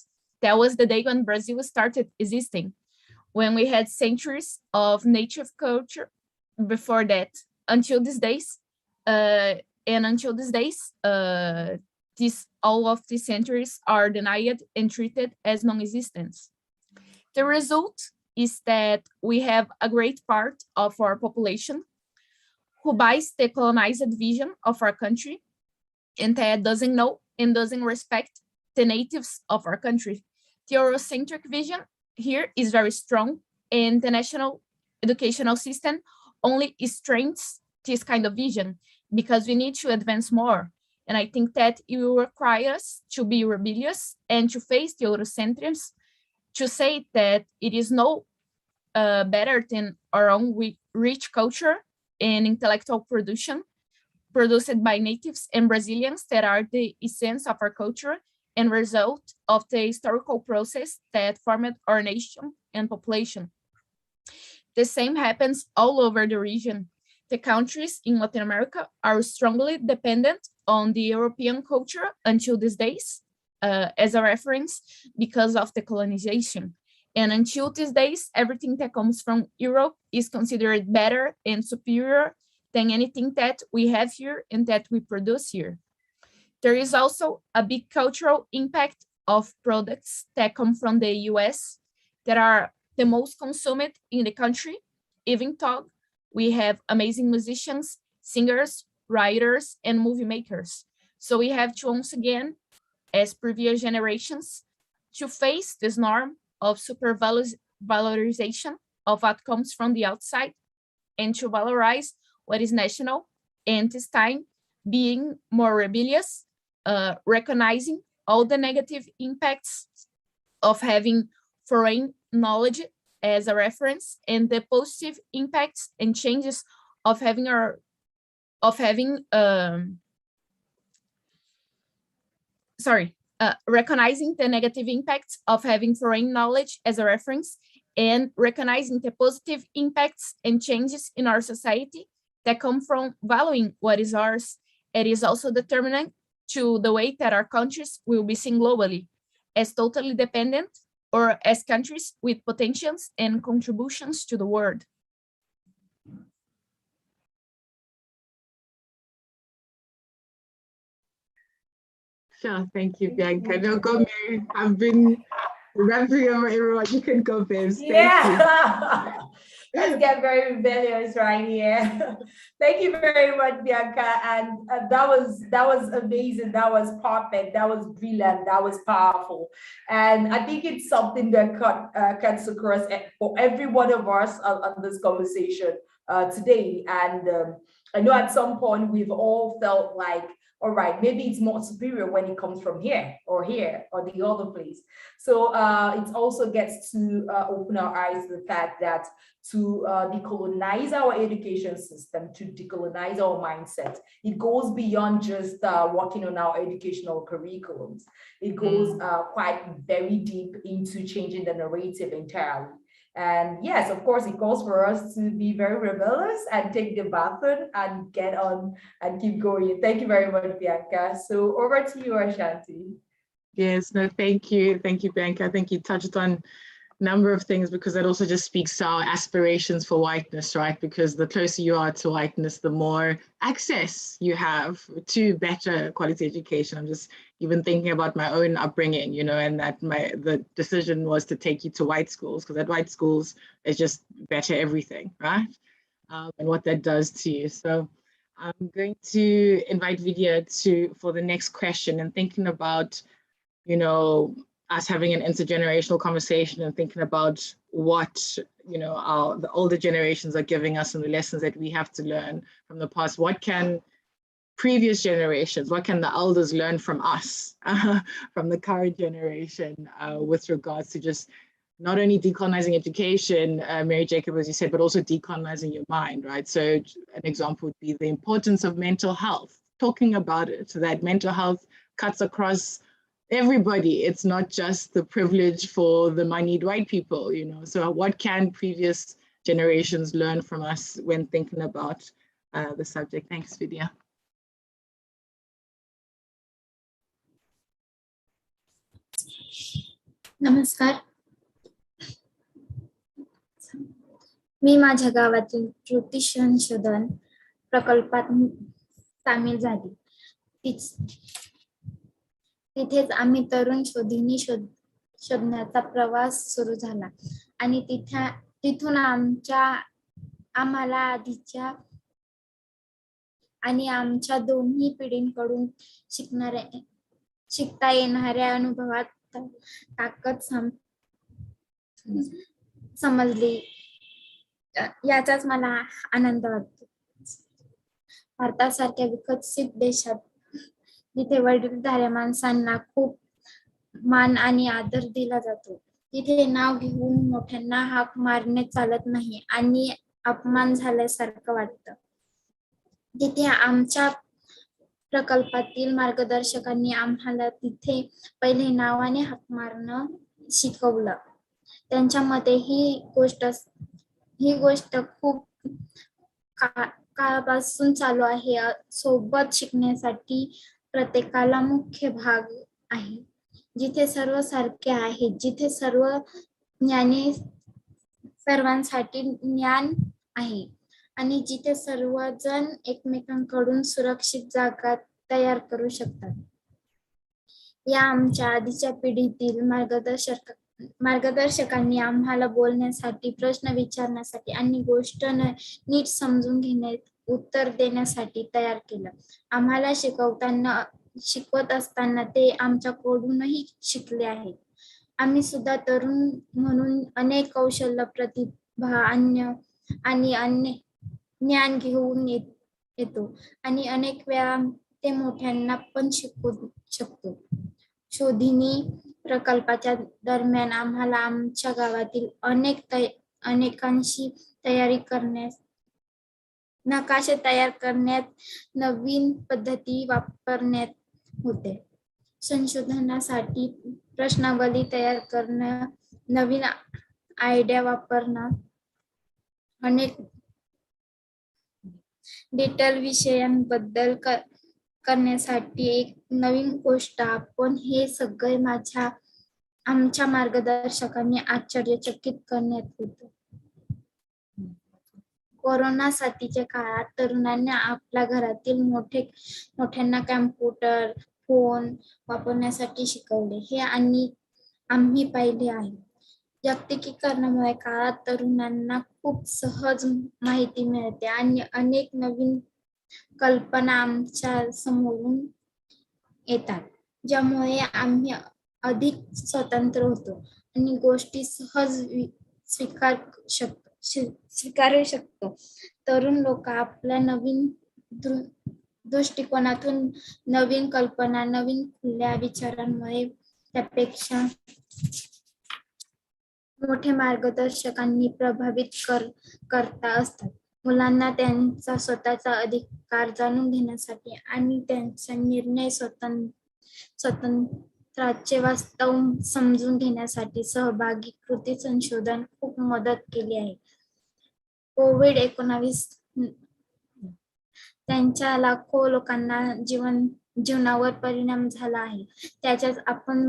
was the day when Brazil started existing, when we had centuries of native culture before that. until these days, all of these centuries are denied and treated as non-existent. The result is that we have a great part of our population who buys the colonized vision of our country and that doesn't know and doesn't respect the natives of our country. The Eurocentric vision here is very strong, and the national educational system only strengthens this kind of vision because we need to advance more. And I think that it will require us to be rebellious and to face the Eurocentrism, to say that it is no better than our own rich culture and intellectual production produced by natives and Brazilians that are the essence of our culture and result of the historical process that formed our nation and population. The same happens all over the region. The countries in Latin America are strongly dependent on the European culture until these days, as a reference, because of decolonization. And until these days, everything that comes from Europe is considered better and superior than anything that we have here and that we produce here. There is also a big cultural impact of products that come from the US that are the most consumed in the country. Even though we have amazing musicians, singers, writers, and movie makers. So we have to once again, as previous generations, to face this norm of supervalorization of what comes from the outside and to valorize what is national, and this time being more rebellious, recognizing all the negative impacts of having foreign knowledge as a reference and the positive impacts and changes of having recognizing the negative impacts of having foreign knowledge as a reference and recognizing the positive impacts and changes in our society that come from valuing what is ours. It is also determinant to the way that our countries will be seen globally as totally dependent or as countries with potentials and contributions to the world. Sure, thank you, Bianca. No, go, Mary. I've been ramping over everyone. You can go, babes. Thank you. Let's get very rebellious right here. Thank you very much, Bianca. And that was amazing. That was perfect. That was brilliant. That was powerful. And I think it's something that cuts across for every one of us on this conversation today. And I know at some point we've all felt like, all right, maybe it's more superior when it comes from here or the other place. So it also gets to open our eyes to the fact that to decolonize our education system, to decolonize our mindset, it goes beyond just working on our educational curriculums. It goes quite very deep into changing the narrative entirely. And yes, of course, it calls for us to be very rebellious and take the baton and get on and keep going. Thank you very much, Bianca. So over to you, Ashanti. Yes, no, thank you. Thank you, Bianca. I think you touched on a number of things because that also just speaks to our aspirations for whiteness, right? Because the closer you are to whiteness, the more access you have to better quality education. I'm just even thinking about my own upbringing, you know, and that the decision was to take you to white schools because at white schools, it's just better everything, right? And what that does to you. So I'm going to invite Vidya for the next question and thinking about, you know, us having an intergenerational conversation and thinking about what, you know, the older generations are giving us and the lessons that we have to learn from the past. What can previous generations, what can the elders learn from us, from the current generation with regards to just not only decolonizing education, Mary Jacob, as you said, but also decolonizing your mind, right? So an example would be the importance of mental health, talking about it, so that mental health cuts across everybody. It's not just the privilege for the moneyed white people, you know. So what can previous generations learn from us when thinking about the subject? Thanks, Vidya. नमस्कार. मी माझ्या गावातील कृती संशोधन प्रकल्पात सामील झाली. तिथेच आम्ही तरुण शोधिनी शोधण्याचा प्रवास सुरू झाला आणि तिथून आम्हाला आधीच्या आणि आमच्या दोन्ही पिढींकडून शिकता येणाऱ्या अनुभवात ताकद समजली. याचाच मला आनंद वाटतो. भारतासारख्या विकसित देशात जिथे वडीलधाऱ्या माणसांना खूप मान आणि आदर दिला जातो, तिथे नाव घेऊन मोठ्यांना हाक मारणे चालत नाही आणि अपमान झाल्यासारखं वाटतं. तिथे आमच्या प्रकल्पातील मार्गदर्शकांनी आम्हाला तिथे पहिले नावाने हाक मारणं शिकवलं. त्यांच्या मते ही गोष्ट खूप काळापासून चालू आहे. सोबत शिकण्यासाठी प्रत्येकाला मुख्य भाग आहे, जिथे सर्व सारखे आहेत, जिथे सर्वांसाठी ज्ञान आहे आणि जिथे सर्वजण एकमेकांकडून सुरक्षित जागा तयार करू शकतात. या आमच्या आधीच्या पिढीतील मार्गदर्शकांनी आम्हाला बोलण्यासाठी, प्रश्न विचारण्यासाठी आणि गोष्ट नीट समजून घेण्यात उत्तर देण्यासाठी तयार केलं. आम्हाला शिकवत असताना ते आमच्याकडूनही शिकले आहेत. आम्ही सुद्धा तरुण म्हणून अनेक कौशल्य, प्रतिभा आणि अन्य ज्ञान घेऊन येतो आणि अनेक वेळा ते मोठ्यांना पण शिकवू शकतो. शोधिनी प्रकल्पाच्या दरम्यान आम्हाला आमच्या गावातील अनेकांशी नकाशे तयार करण्यात, नवीन पद्धती वापरण्यात होते. संशोधनासाठी प्रश्नावली तयार करणं, नवीन आयडिया वापरणं, अनेक डिटेल विषयांबद्दल करण्यासाठी एक नवीन गोष्ट. आपण हे सगळे आमच्या मार्गदर्शकांनी आश्चर्यचकित करण्यात होतं. कोरोना साथीच्या काळात तरुणांना आपल्या घरातील मोठ्यांना कॅम्प्युटर, फोन वापरण्यासाठी शिकवले, हे आम्ही पाहिले आहे. जागतिकीकरणामुळे काळात तरुणांना खूप सहज माहिती मिळते आणि अनेक नवीन कल्पना आमच्या समोरून येतात, ज्यामुळे आम्ही अधिक स्वतंत्र होतो आणि गोष्टी सहज स्वीकारू शकतो. तरुण लोक आपल्या नवीन दृष्टिकोनातून, नवीन कल्पना, नवीन खुल्या विचारांमुळे त्यापेक्षा मोठ्या मार्गदर्शकांनी प्रभावित करता असतात. मुलांना त्यांचा स्वतःचा अधिकार जाणून घेण्यासाठी आणि त्यांचा निर्णय स्वातंत्र्याचे वास्तव समजून घेण्यासाठी सहभागी कृती संशोधन खूप मदत केली आहे. कोविड-19 त्यांच्या लाखो लोकांना जीवनावर परिणाम झाला आहे. त्याच्यात आपण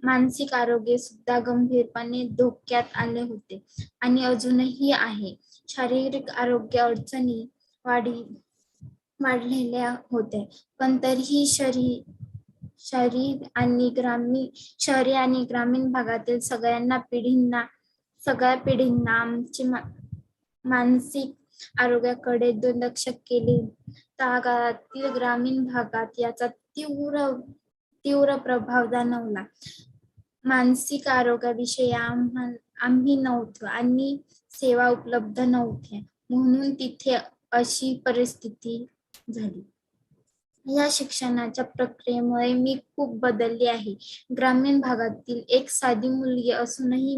मानसिक आरोग्य सुद्धा गंभीरपणे धोक्यात आले होते आणि अजूनही आहे. शारीरिक आरोग्य अडचणी वाढलेल्या होत्या, पण तरीही शहरी आणि ग्रामीण भागातील सगळ्या पिढींना आमची मानसिक आरोग्याकडे दुर्लक्ष केले. त्या काळातील ग्रामीण भागात याचा तीव्र प्रभाव जाणवला. मानसिक आरोग्याविषयी आम्ही नव्हतो आणि सेवा उपलब्ध नव्हत्या, म्हणून तिथे अशी परिस्थिती झाली. या शिक्षणाच्या प्रक्रियेमुळे मी खूप बदलली आहे. ग्रामीण भागातील एक साधी मुलगी असूनही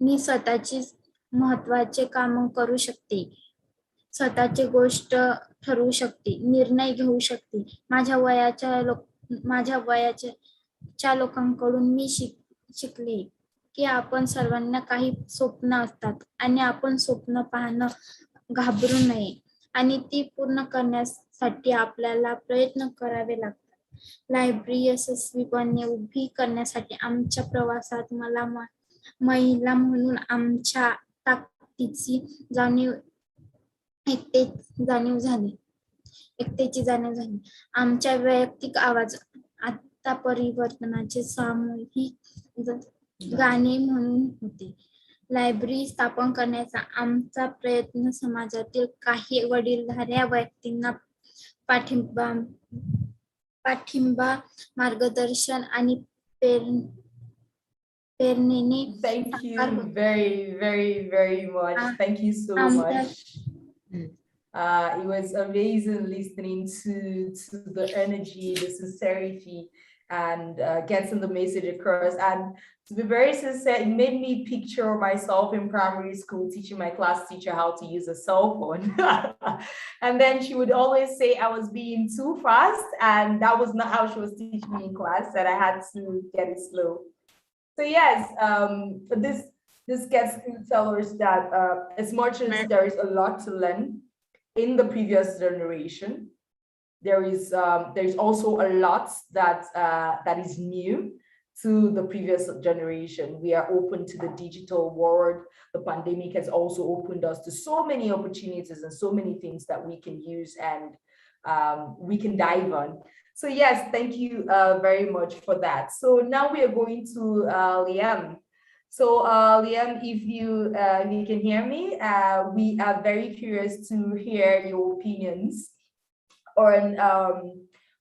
मी स्वतःची महत्त्वाचे काम करू शकते, स्वतःची गोष्ट ठरवू शकते, निर्णय घेऊ शकते. माझ्या वयाच्या लोकांकडून मी शिकले की आपण सर्वांना काही स्वप्न असतात आणि आपण स्वप्न पाहणं घाबरू नये आणि ती पूर्ण करण्यासाठी आपल्याला प्रयत्न करावे लागतात. लायब्ररी यशस्वीपणे उभी करण्यासाठी आमच्या प्रवासात मला महिला म्हणून आमच्या ताकदीची जाणीव एकतेची जाणीव झाली. आमच्या वैयक्तिक आवाज आता परिवर्तनाचे सामूहिक गाणे म्हणून होते. लायब्ररी स्थापन करण्याचा आमचा प्रयत्न समाजातील काही वडीलधाऱ्या व्यक्तींना पाठिंबा, मार्गदर्शन आणि प्रेरणेने Thank you very much. Thank you so much. It was amazing listening to the energy, the sincerity, and getting the message across. And to be very sincere, it made me picture myself in primary school teaching my class teacher how to use a cell phone. And then she would always say I was being too fast, and that was not how she was teaching me in class, that I had to get it slow. So yes, this gets to tell us that as much as there is a lot to learn in the previous generation, there's also a lot that is new to the previous generation. We are open to the digital world. The pandemic has also opened us to so many opportunities and so many things that we can use and we can dive on. So yes, thank you very much for that. So now we are going to Liam. So Liam, if you can hear me, we are very curious to hear your opinions on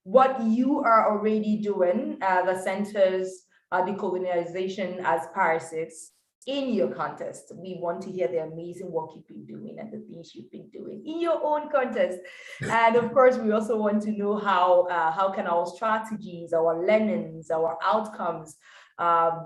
what you are already doing, the center's decolonization as Praxis in your contest. We want to hear the amazing work you've been doing and the things you've been doing in your own contest. And of course, we also want to know how can our strategies, our learnings, our outcomes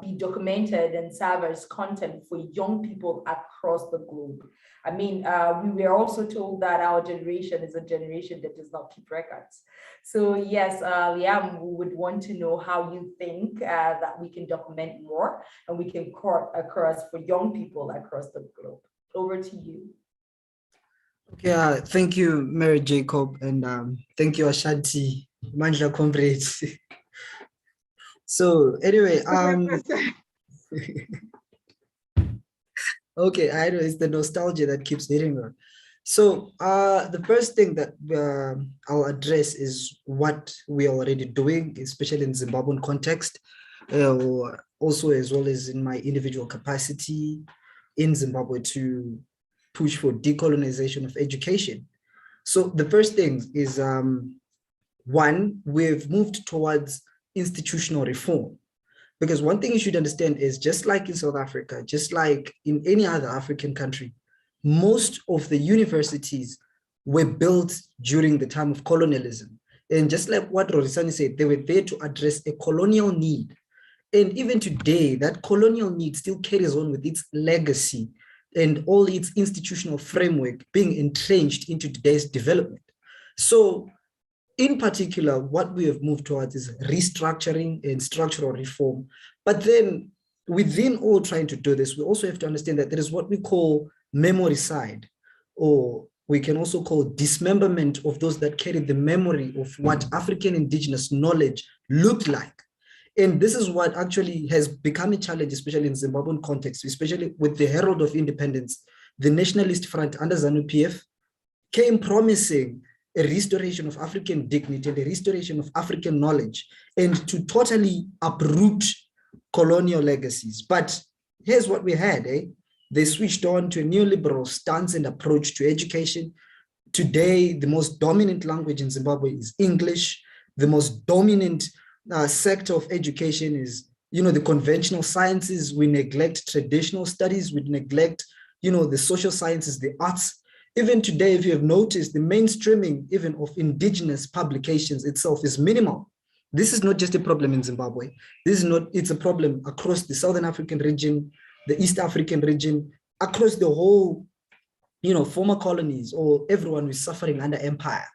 be documented and serve as content for young people across the globe. I mean, we were also told that our generation is a generation that does not keep records. So yes, Liam, we would want to know how you think that we can document more and we can court across for young people across the globe. Over to you. Okay, thank you, Mary Jacob, and thank you, Ashanti, Mandla comrades. So anyway, okay, I know it's the nostalgia that keeps hitting her. So the first thing that I'll address is what we are already doing, especially in Zimbabwean context, also as well as in my individual capacity in Zimbabwe to push for decolonization of education. So the first thing is, one, we've moved towards institutional reform. Because one thing you should understand is, just like in South Africa, just like in any other African country, most of the universities were built during the time of colonialism. And just like what Rorisani said, they were there to address a colonial need. And even today, that colonial need still carries on with its legacy and all its institutional framework being entrenched into today's development. So in particular, what we have moved towards is restructuring and structural reform. But then within all trying to do this, we also have to understand that there is what we call memoricide, or we can also call dismemberment of those that carry the memory of what African indigenous knowledge looked like. And this is what actually has become a challenge, especially in Zimbabwean context, especially with the Herald of Independence. The Nationalist Front under ZANU-PF came promising a restoration of African dignity and a restoration of African knowledge, and to totally uproot colonial legacies. But here's what we had, They switched on to a neoliberal stance and approach to education. Today, the most dominant language in Zimbabwe is English. The most dominant sector of education is, the conventional sciences. We neglect traditional studies. We neglect, the social sciences, the arts. Even today, if you have noticed, the mainstreaming even of indigenous publications itself is minimal. This is not just a problem in Zimbabwe. It's a problem across the Southern African region, the East African region, across the whole, former colonies, or everyone who's suffering under empire.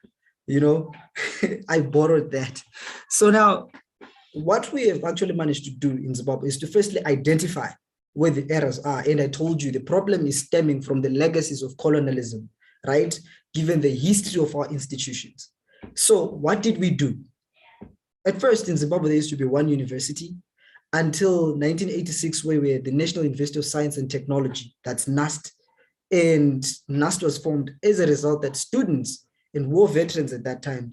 I borrowed that. So now, what we have actually managed to do in Zimbabwe is to firstly identify where the errors are. And I told you the problem is stemming from the legacies of colonialism, right? Given the history of our institutions. So what did we do? At first in Zimbabwe, there used to be one university until 1986, where we had the National University of Science and Technology, that's NUST. And NAST was formed as a result that students and war veterans at that time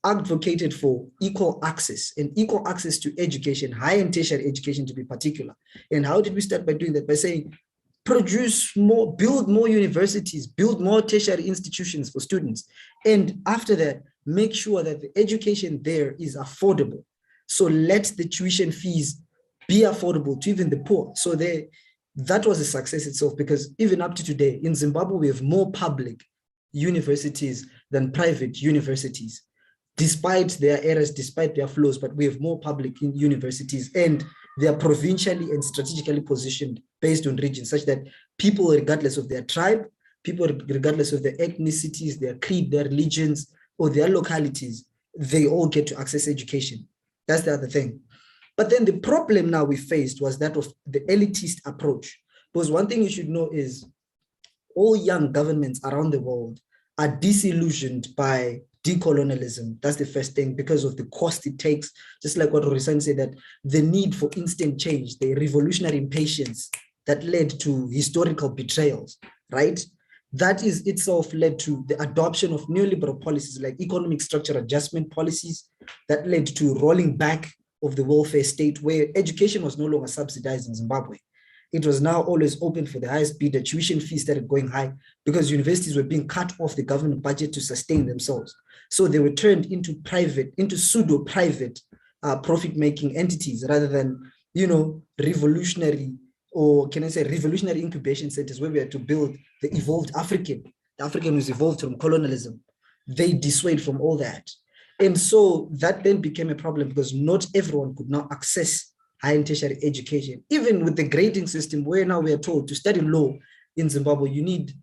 advocated for equal access to education, higher and tertiary education to be particular. And how did we start by doing that? By saying, produce more, build more universities, build more tertiary institutions for students. And after that, make sure that the education there is affordable. So let the tuition fees be affordable to even the poor. So that was a success itself, because even up to today in Zimbabwe, we have more public universities than private universities. Despite their errors, despite their flaws, but we have more public universities, and they are provincially and strategically positioned based on regions, such that people, regardless of their tribe, people, regardless of their ethnicities, their creed, their religions, or their localities, they all get to access education. That's the other thing. But then the problem now we faced was that of the elitist approach. Because one thing you should know is all young governments around the world are disillusioned by decolonialism. That's the first thing, because of the cost it takes, just like what Rorisan said, that the need for instant change, the revolutionary impatience that led to historical betrayals, right? That is itself led to the adoption of neoliberal policies like economic structure adjustment policies that led to rolling back of the welfare state, where education was no longer subsidized in Zimbabwe. It was now always open for the highest bidder. Tuition fees started going high because universities were being cut off the government budget to sustain themselves. So they were turned into pseudo-private profit-making entities rather than, revolutionary, or can I say revolutionary incubation centers where we had to build the evolved African. The African was evolved from colonialism. They dissuade from all that. And so that then became a problem because not everyone could now access higher and tertiary education. Even with the grading system, where now we are told to study law in Zimbabwe, you need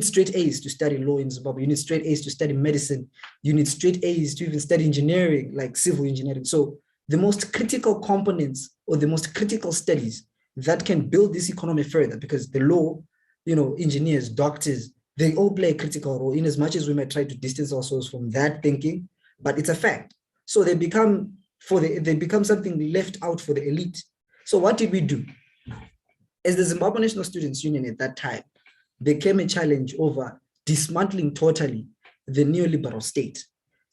straight A's to study law in Zimbabwe. You need straight A's to study medicine. You need straight A's to even study engineering, like civil engineering. So the most critical components or the most critical studies that can build this economy further, because the law, engineers, doctors, they all play a critical role, in as much as we might try to distance ourselves from that thinking, but it's a fact. So they become something left out for the elite. So what did we do? As the Zimbabwe National Students Union at that time, there came a challenge over dismantling totally the neoliberal state.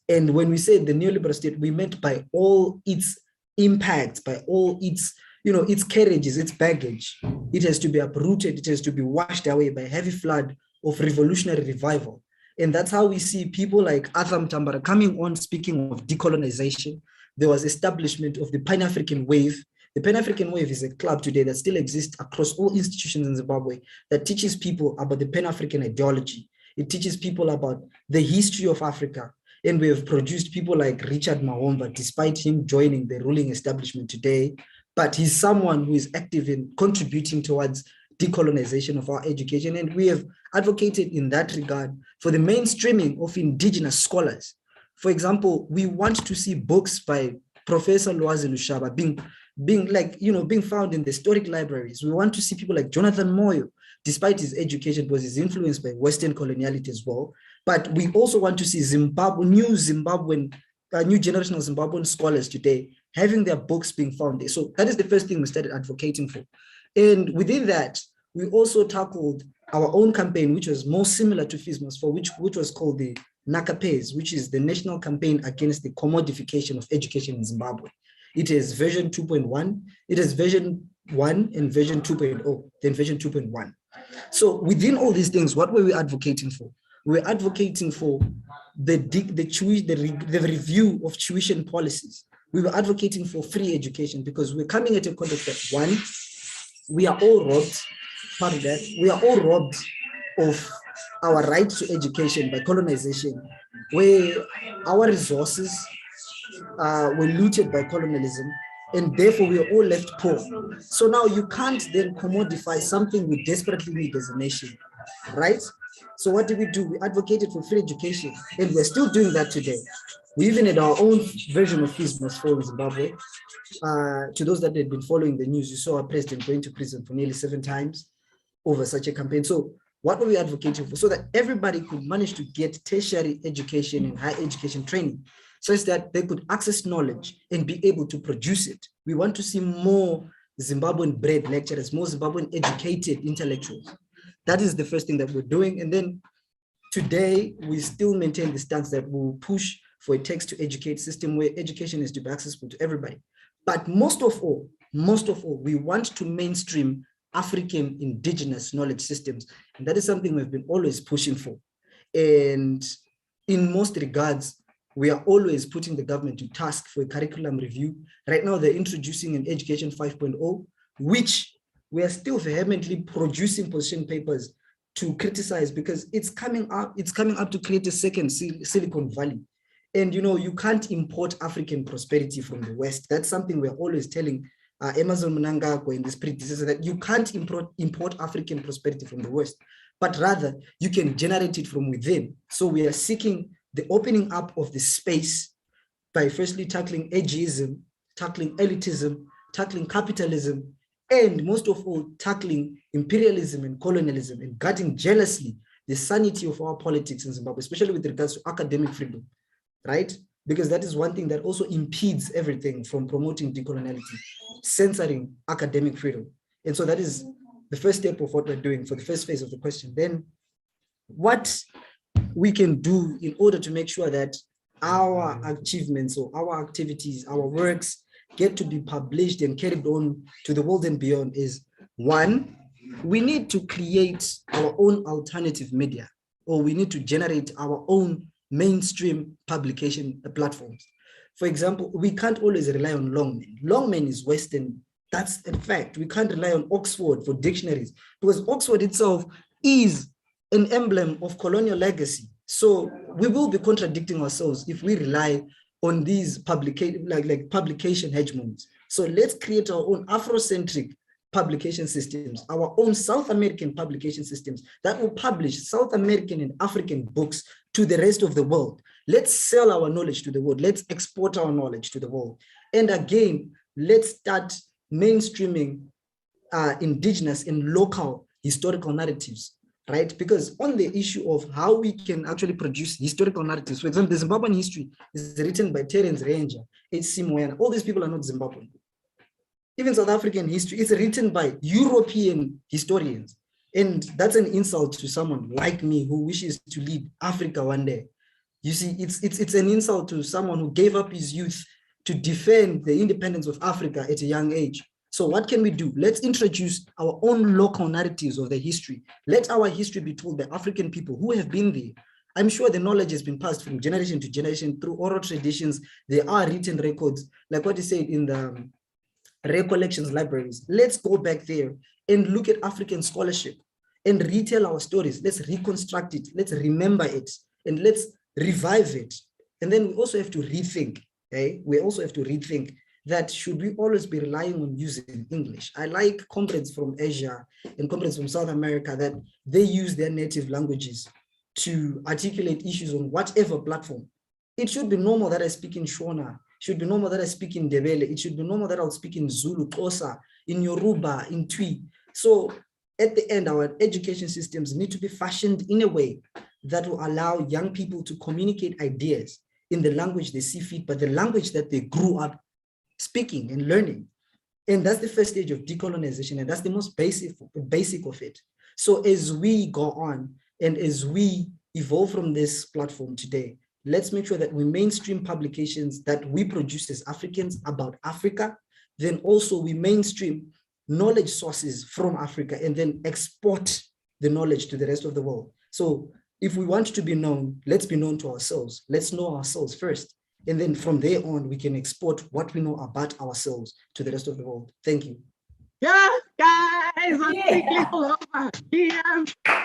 And when we say the neoliberal state, we meant by all its impacts, by all its, its carriages, its baggage. It has to be uprooted. It has to be washed away by a heavy flood of revolutionary revival. And that's how we see people like Arthur Mtambara coming on, speaking of decolonization. There was establishment of the Pan-African Wave. The Pan-African Wave is a club today that still exists across all institutions in Zimbabwe that teaches people about the Pan-African ideology. It teaches people about the history of Africa. And we have produced people like Richard Mahomba, despite him joining the ruling establishment today. But he's someone who is active in contributing towards decolonization of our education. And we have advocated in that regard for the mainstreaming of indigenous scholars. For example, we want to see books by Professor Lwazi Lushaba being found in the historic libraries. We want to see people like Jonathan Moyo, despite his education, because he's influenced by Western coloniality as well. But we also want to see new generation of Zimbabwean scholars today having their books being found there. So that is the first thing we started advocating for. And within that, we also tackled our own campaign, which was more similar to FISMAS, which was called the NACAPES, which is the National Campaign Against the Commodification of Education in Zimbabwe. It is version 2.1. It is version 1 and version 2.0, then version 2.1. So within all these things, what were we advocating for? We're advocating for the review of tuition policies. We were advocating for free education because we're coming at a context that, one, we are all robbed, part of that, we are all robbed of our right to education by colonization, where our resources were looted by colonialism, and therefore we are all left poor. So now you can't then commodify something we desperately need as a nation, right? So what did we do? We advocated for free education, and we're still doing that today. We even had our own version of FISMAS for Zimbabwe. To those that had been following the news, you saw our president going to prison for nearly 7 times over such a campaign. So what were we advocating for? So that everybody could manage to get tertiary education and higher education training, such that they could access knowledge and be able to produce it. We want to see more Zimbabwean bred lecturers, more Zimbabwean educated intellectuals that is the first thing that we're doing. And then today, we still maintain the stance that we'll push for a text-to-educate system where education is to be accessible to everybody. But most of all, we want to mainstream African indigenous knowledge systems. And that is something we've been always pushing for. And in most regards, we are always putting the government to task for a curriculum review. Right now, they're introducing an Education 5.0, which we are still vehemently producing position papers to criticize because it's coming up to create a second Silicon Valley. And you can't import African prosperity from the West. That's something we're always telling Amazon Mnangagwa in this predecessor, that you can't import African prosperity from the West, but rather you can generate it from within. So we are seeking the opening up of the space by firstly tackling ageism, tackling elitism, tackling capitalism, and most of all, tackling imperialism and colonialism and guarding jealously the sanity of our politics in Zimbabwe, especially with regards to academic freedom, right? Because that is one thing that also impedes everything from promoting decoloniality, censoring academic freedom. And so that is the first step of what we're doing for the first phase of the question. Then what we can do in order to make sure that our achievements or our activities, our works get to be published and carried on to the world and beyond is, one, we need to create our own alternative media, or we need to generate our own mainstream publication platforms. For example, we can't always rely on Longman. Longman is Western. That's a fact. We can't rely on Oxford for dictionaries because Oxford itself is an emblem of colonial legacy. So we will be contradicting ourselves if we rely on these publication hegemonies. So let's create our own Afrocentric publication systems, our own South American publication systems that will publish South American and African books to the rest of the world. Let's sell our knowledge to the world. Let's export our knowledge to the world. And again, let's start mainstreaming indigenous and local historical narratives, right? Because on the issue of how we can actually produce historical narratives, for example, the Zimbabwean history is written by Terence Ranger, H.C. Moyana. All these people are not Zimbabwean. Even South African history is written by European historians. And that's an insult to someone like me who wishes to lead Africa one day. You see, it's an insult to someone who gave up his youth to defend the independence of Africa at a young age. So what can we do? Let's introduce our own local narratives of the history. Let our history be told by African people who have been there. I'm sure the knowledge has been passed from generation to generation through oral traditions. There are written records, like what he said in the recollections libraries. Let's go back there and look at African scholarship and retell our stories. Let's reconstruct it. Let's remember it and let's revive it. And then we also have to rethink. We also have to rethink that should we always be relying on using English? I like comrades from Asia and comrades from South America that they use their native languages to articulate issues on whatever platform. It should be normal that I speak in Shona. It should be normal that I speak in Ndebele. It should be normal that I'll speak in Zulu, Xhosa, in Yoruba, in Twi. So at the end, our education systems need to be fashioned in a way that will allow young people to communicate ideas in the language they see fit, but the language that they grew up speaking and learning. And that's the first stage of decolonization, and that's the most basic of it. So as we go on and as we evolve from this platform today, let's make sure that we mainstream publications that we produce as Africans about Africa. Then also we mainstream knowledge sources from Africa and then export the knowledge to the rest of the world. So if we want to be known, let's be known to ourselves. Let's know ourselves first. And then from there on, we can export what we know about ourselves to the rest of the world. Thank you. Yeah, guys, I'm thinking all over.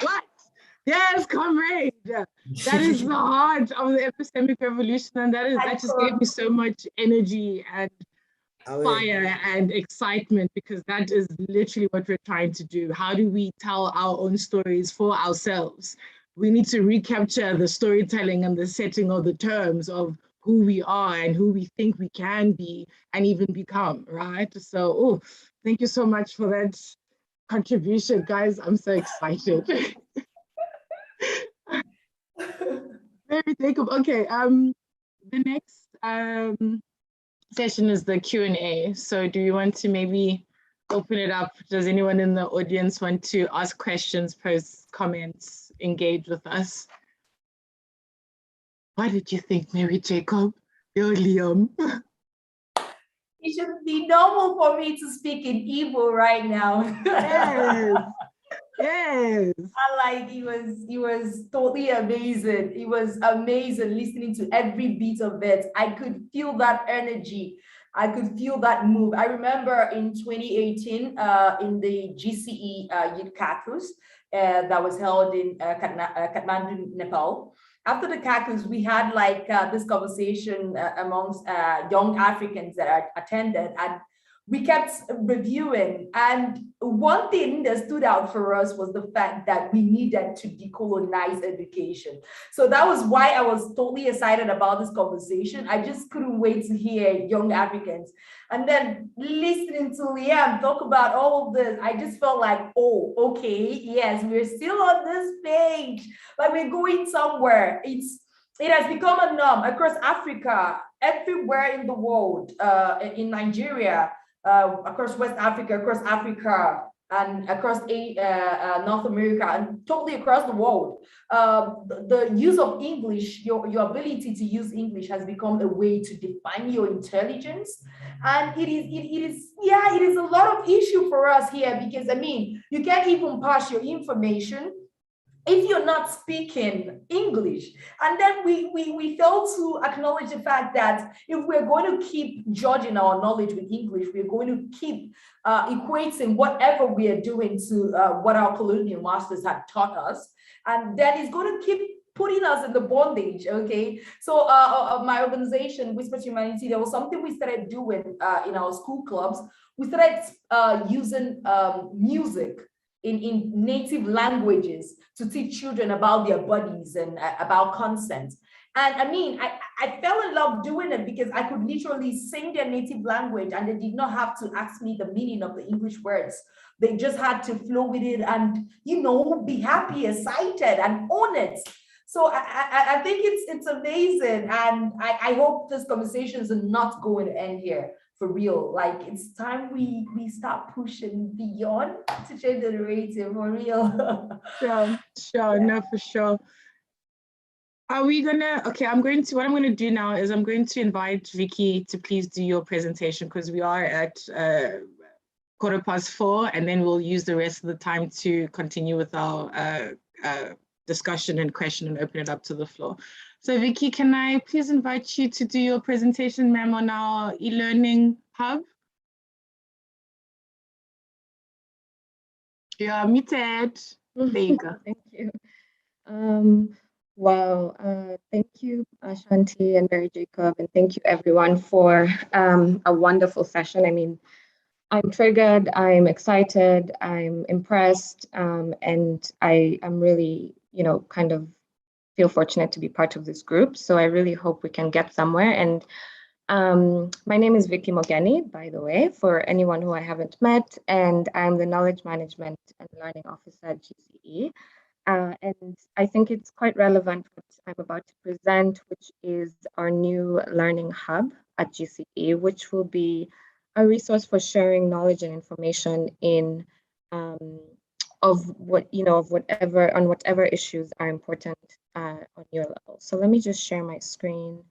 What? Yes, comrade. That is the heart of the epistemic revolution, and that just gave me so much energy and fire and excitement, because that is literally what we're trying to do. How do we tell our own stories for ourselves? We need to recapture the storytelling and the setting of the terms of who we are and who we think we can be and even become, right? So, thank you so much for that contribution, guys. I'm so excited. Very Jacob. Okay, the next session is the Q&A. So do you want to maybe open it up. Does anyone in the audience want to ask questions, post comments, engage with us? What did you think, Mary Jacob? Yo, Liam. It should be normal for me to speak in Igbo right now. Yes. Yes. It was totally amazing. It was amazing listening to every beat of it. I could feel that energy. I could feel that move. I remember in 2018, in the GCE Youth Caucus that was held in Kathmandu, Nepal. After the caucus, we had like this conversation amongst young Africans that attended, and we kept reviewing. And one thing that stood out for us was the fact that we needed to decolonize education. So that was why I was totally excited about this conversation. I just couldn't wait to hear young Africans. And then listening to Liam talk about all of this, I just felt like, oh, okay, yes, we're still on this page. Like we're going somewhere. It has become a norm across Africa, everywhere in the world, in Nigeria, across West Africa, and across North America, and totally across the world. The use of English, your ability to use English has become a way to define your intelligence. And it is a lot of issue for us here, because I mean, you can't even pass your information if you're not speaking English. And then we fail to acknowledge the fact that if we're going to keep judging our knowledge with English, we're going to keep equating whatever we are doing to what our colonial masters had taught us. And then it's going to keep putting us in the bondage, okay? So my organization, Whisper to Humanity, there was something we started doing in our school clubs. We started using music in native languages to teach children about their bodies and about consent. And I mean, I fell in love doing it because I could literally sing their native language and they did not have to ask me the meaning of the English words. They just had to flow with it and, you know, be happy, excited, and own it. So I think it's amazing. And I hope this conversation is not going to end here. For real, like it's time we start pushing beyond to change the narrative for real. Sure, yeah. No, for sure. Are we gonna, okay, what I'm gonna do now is I'm going to invite Vicky to please do your presentation, because we are at 4:15, and then we'll use the rest of the time to continue with our discussion and question and open it up to the floor. So Vicky, can I please invite you to do your presentation, ma'am, on our e-learning hub? You are muted. There you go. Thank you. Wow, thank you, Ashanti and Mary Jacob, and thank you everyone for a wonderful session. I mean, I'm triggered, I'm excited, I'm impressed, and I'm really, you know, kind of feel fortunate to be part of this group. So I really hope we can get somewhere. And my name is Vicky Mogani, by the way, for anyone who I haven't met, and I'm the Knowledge Management and Learning Officer at GCE. And I think it's quite relevant what I'm about to present, which is our new learning hub at GCE, which will be a resource for sharing knowledge and information in of whatever issues are important on your level. So let me just share my screen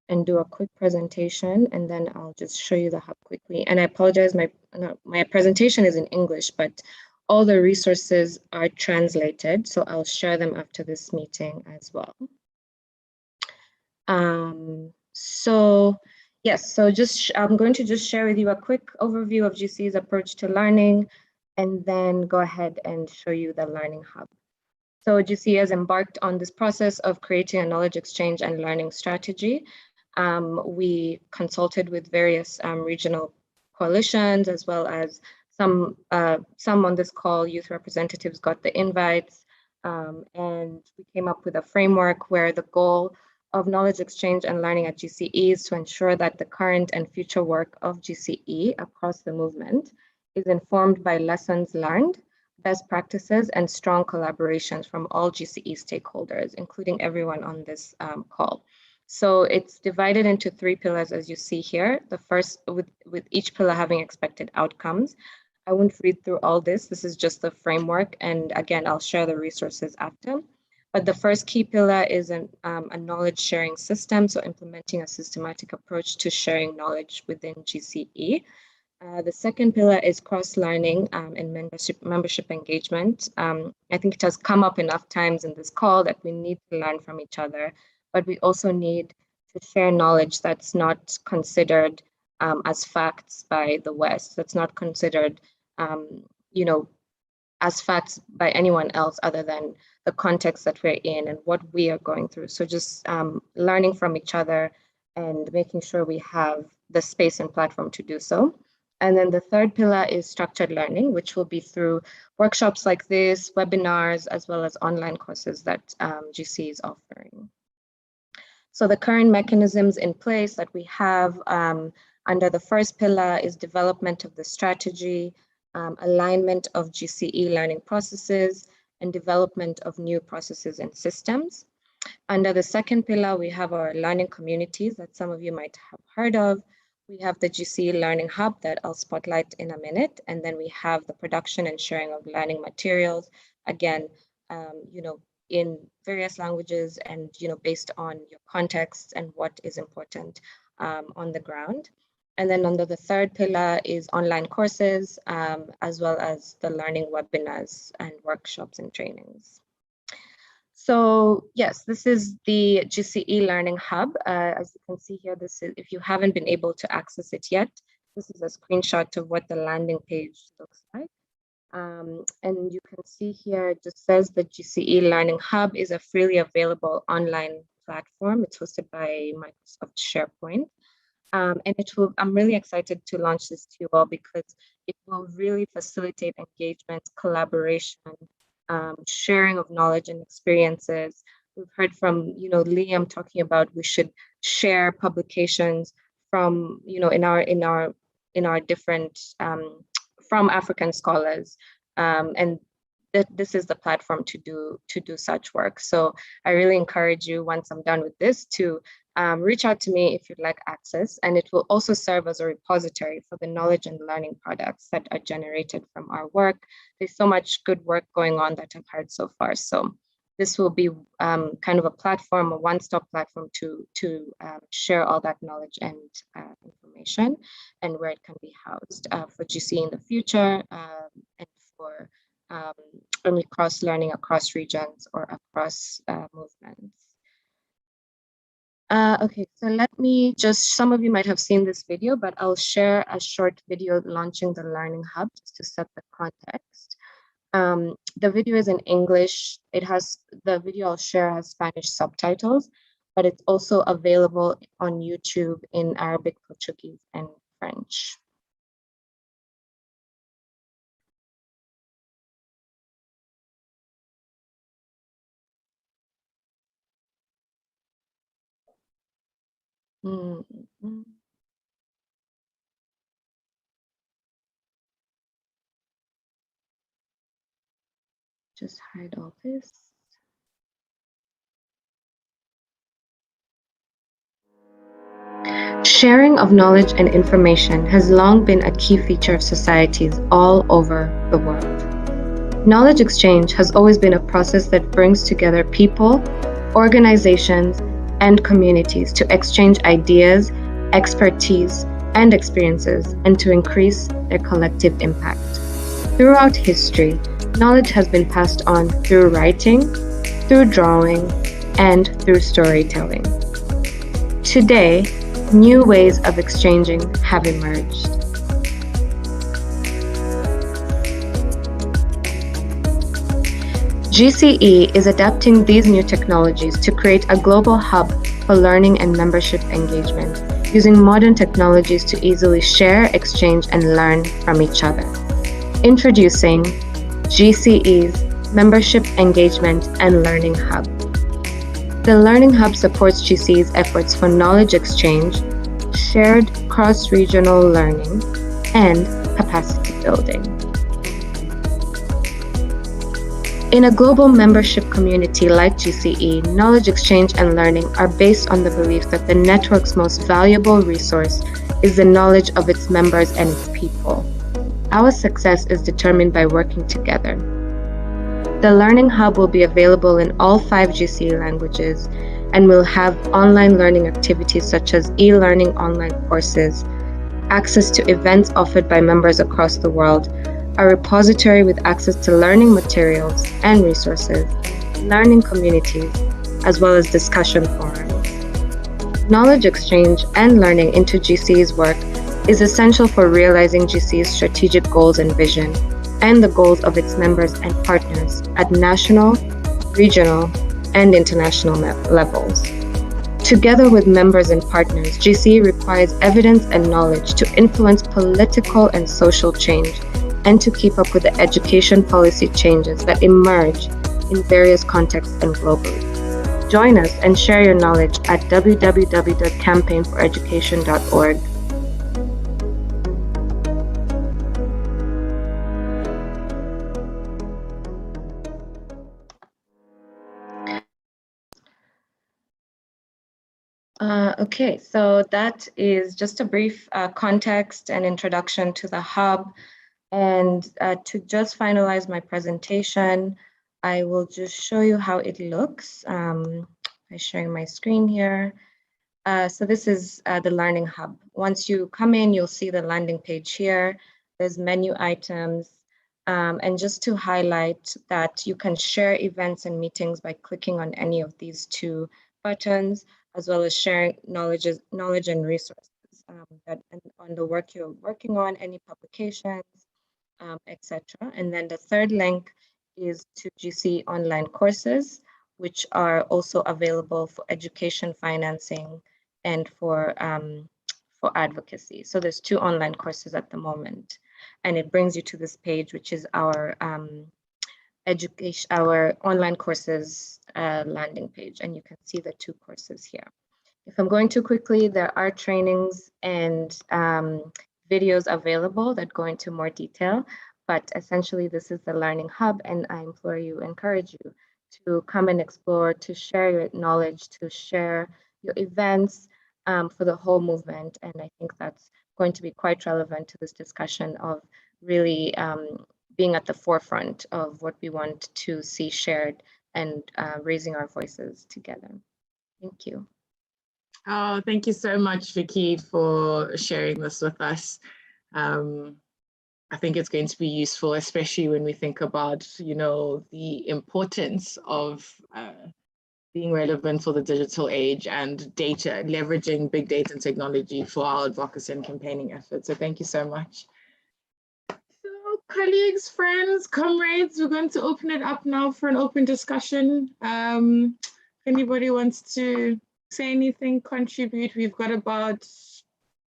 and do a quick presentation, and then I'll just show you the hub quickly. And I apologize, my presentation is in English, but all the resources are translated, so I'll share them after this meeting as well. So yes, so I'm going to just share with you a quick overview of GCE's approach to learning, and then go ahead and show you the Learning Hub. So GCE has embarked on this process of creating a knowledge exchange and learning strategy. We consulted with various regional coalitions, as well as some on this call, youth representatives got the invites, and we came up with a framework where the goal of knowledge exchange and learning at GCE is to ensure that the current and future work of GCE across the movement is informed by lessons learned, best practices, and strong collaborations from all GCE stakeholders, including everyone on this call. So it's divided into 3 pillars, as you see here. The first, with each pillar having expected outcomes. I won't read through all this. This is just the framework. And again, I'll share the resources after. But the first key pillar is a knowledge sharing system. So implementing a systematic approach to sharing knowledge within GCE. The second pillar is cross-learning and membership engagement. I think it has come up enough times in this call that we need to learn from each other, but we also need to share knowledge that's not considered as facts by the West, that's not considered, as facts by anyone else other than the context that we're in and what we are going through. So just learning from each other and making sure we have the space and platform to do so. And then the third pillar is structured learning, which will be through workshops like this, webinars, as well as online courses that GC is offering. So the current mechanisms in place that we have under the first pillar is development of the strategy, alignment of GCE learning processes, and development of new processes and systems. Under the second pillar, we have our learning communities that some of you might have heard of. We have the Gce Learning Hub that I'll spotlight in a minute. And then we have the production and sharing of learning materials, again, in various languages and, based on your context and what is important on the ground. And then under the third pillar is online courses, as well as the learning webinars and workshops and trainings. So yes, this is the Gce Learning Hub. As you can see here, this is, if you haven't been able to access it yet, this is a screenshot of what the landing page looks like. And you can see here, it just says the Gce Learning Hub is a freely available online platform. It's hosted by Microsoft SharePoint. And I'm really excited to launch this to you all because it will really facilitate engagement, collaboration, sharing of knowledge and experiences. We've heard from, Liam talking about we should share publications from, in our different, from African scholars. And this is the platform to do such work. So I really encourage you, once I'm done with this, to reach out to me if you'd like access, and it will also serve as a repository for the knowledge and learning products that are generated from our work. There's so much good work going on that I've heard so far. So this will be kind of a platform, a one-stop platform to share all that knowledge and information, and where it can be housed for GC in the future, and for only cross-learning across regions or across movements. Okay, so let me just, some of you might have seen this video, but I'll share a short video launching the Learning Hub just to set the context. The video is in English. The video I'll share has Spanish subtitles, but it's also available on YouTube in Arabic, Portuguese, and French. Just hide all this. Sharing of knowledge and information has long been a key feature of societies all over the world. Knowledge exchange has always been a process that brings together people, organizations, and communities to exchange ideas, expertise, and experiences, and to increase their collective impact. Throughout history, knowledge has been passed on through writing, through drawing, and through storytelling. Today, new ways of exchanging have emerged. GCE is adapting these new technologies to create a global hub for learning and membership engagement, using modern technologies to easily share, exchange, and learn from each other. Introducing GCE's Membership Engagement and Learning Hub. The Learning Hub supports GCE's efforts for knowledge exchange, shared cross-regional learning, and capacity building. In a global membership community like GCE, knowledge exchange and learning are based on the belief that the network's most valuable resource is the knowledge of its members and its people. Our success is determined by working together. The Learning Hub will be available in all 5 Gce languages and will have online learning activities such as e-learning online courses, access to events offered by members across the world, a repository with access to learning materials and resources, learning communities, as well as discussion forums. Knowledge exchange and learning into Gce's work is essential for realizing Gce's strategic goals and vision, and the goals of its members and partners at national, regional, and international levels. Together with members and partners, Gce requires evidence and knowledge to influence political and social change and to keep up with the education policy changes that emerge in various contexts and globally. Join us and share your knowledge at www.campaignforeducation.org. Okay, so that is just a brief context and introduction to the hub. And to just finalize my presentation, I will just show you how it looks. I'm sharing my screen here. So this is the Learning Hub. Once you come in, you'll see the landing page here. There's menu items. And just to highlight that you can share events and meetings by clicking on any of these 2 buttons, as well as sharing knowledge and resources on the work you're working on, any publications, etc. And then the third link is to Gce online courses, which are also available for education financing and for advocacy. So there's 2 online courses at the moment, and it brings you to this page, which is our our online courses landing page, and you can see the 2 courses here. If I'm going too quickly, there are trainings and videos available that go into more detail, but essentially this is the Learning Hub, and I encourage you to come and explore, to share your knowledge, to share your events for the whole movement. And I think that's going to be quite relevant to this discussion of really being at the forefront of what we want to see shared and raising our voices together. Thank you. Oh, thank you so much, Vicky, for sharing this with us. I think it's going to be useful, especially when we think about, the importance of being relevant for the digital age and data, leveraging big data and technology for our advocacy and campaigning efforts. So thank you so much. So colleagues, friends, comrades, we're going to open it up now for an open discussion. If anybody wants to say anything, contribute, we've got about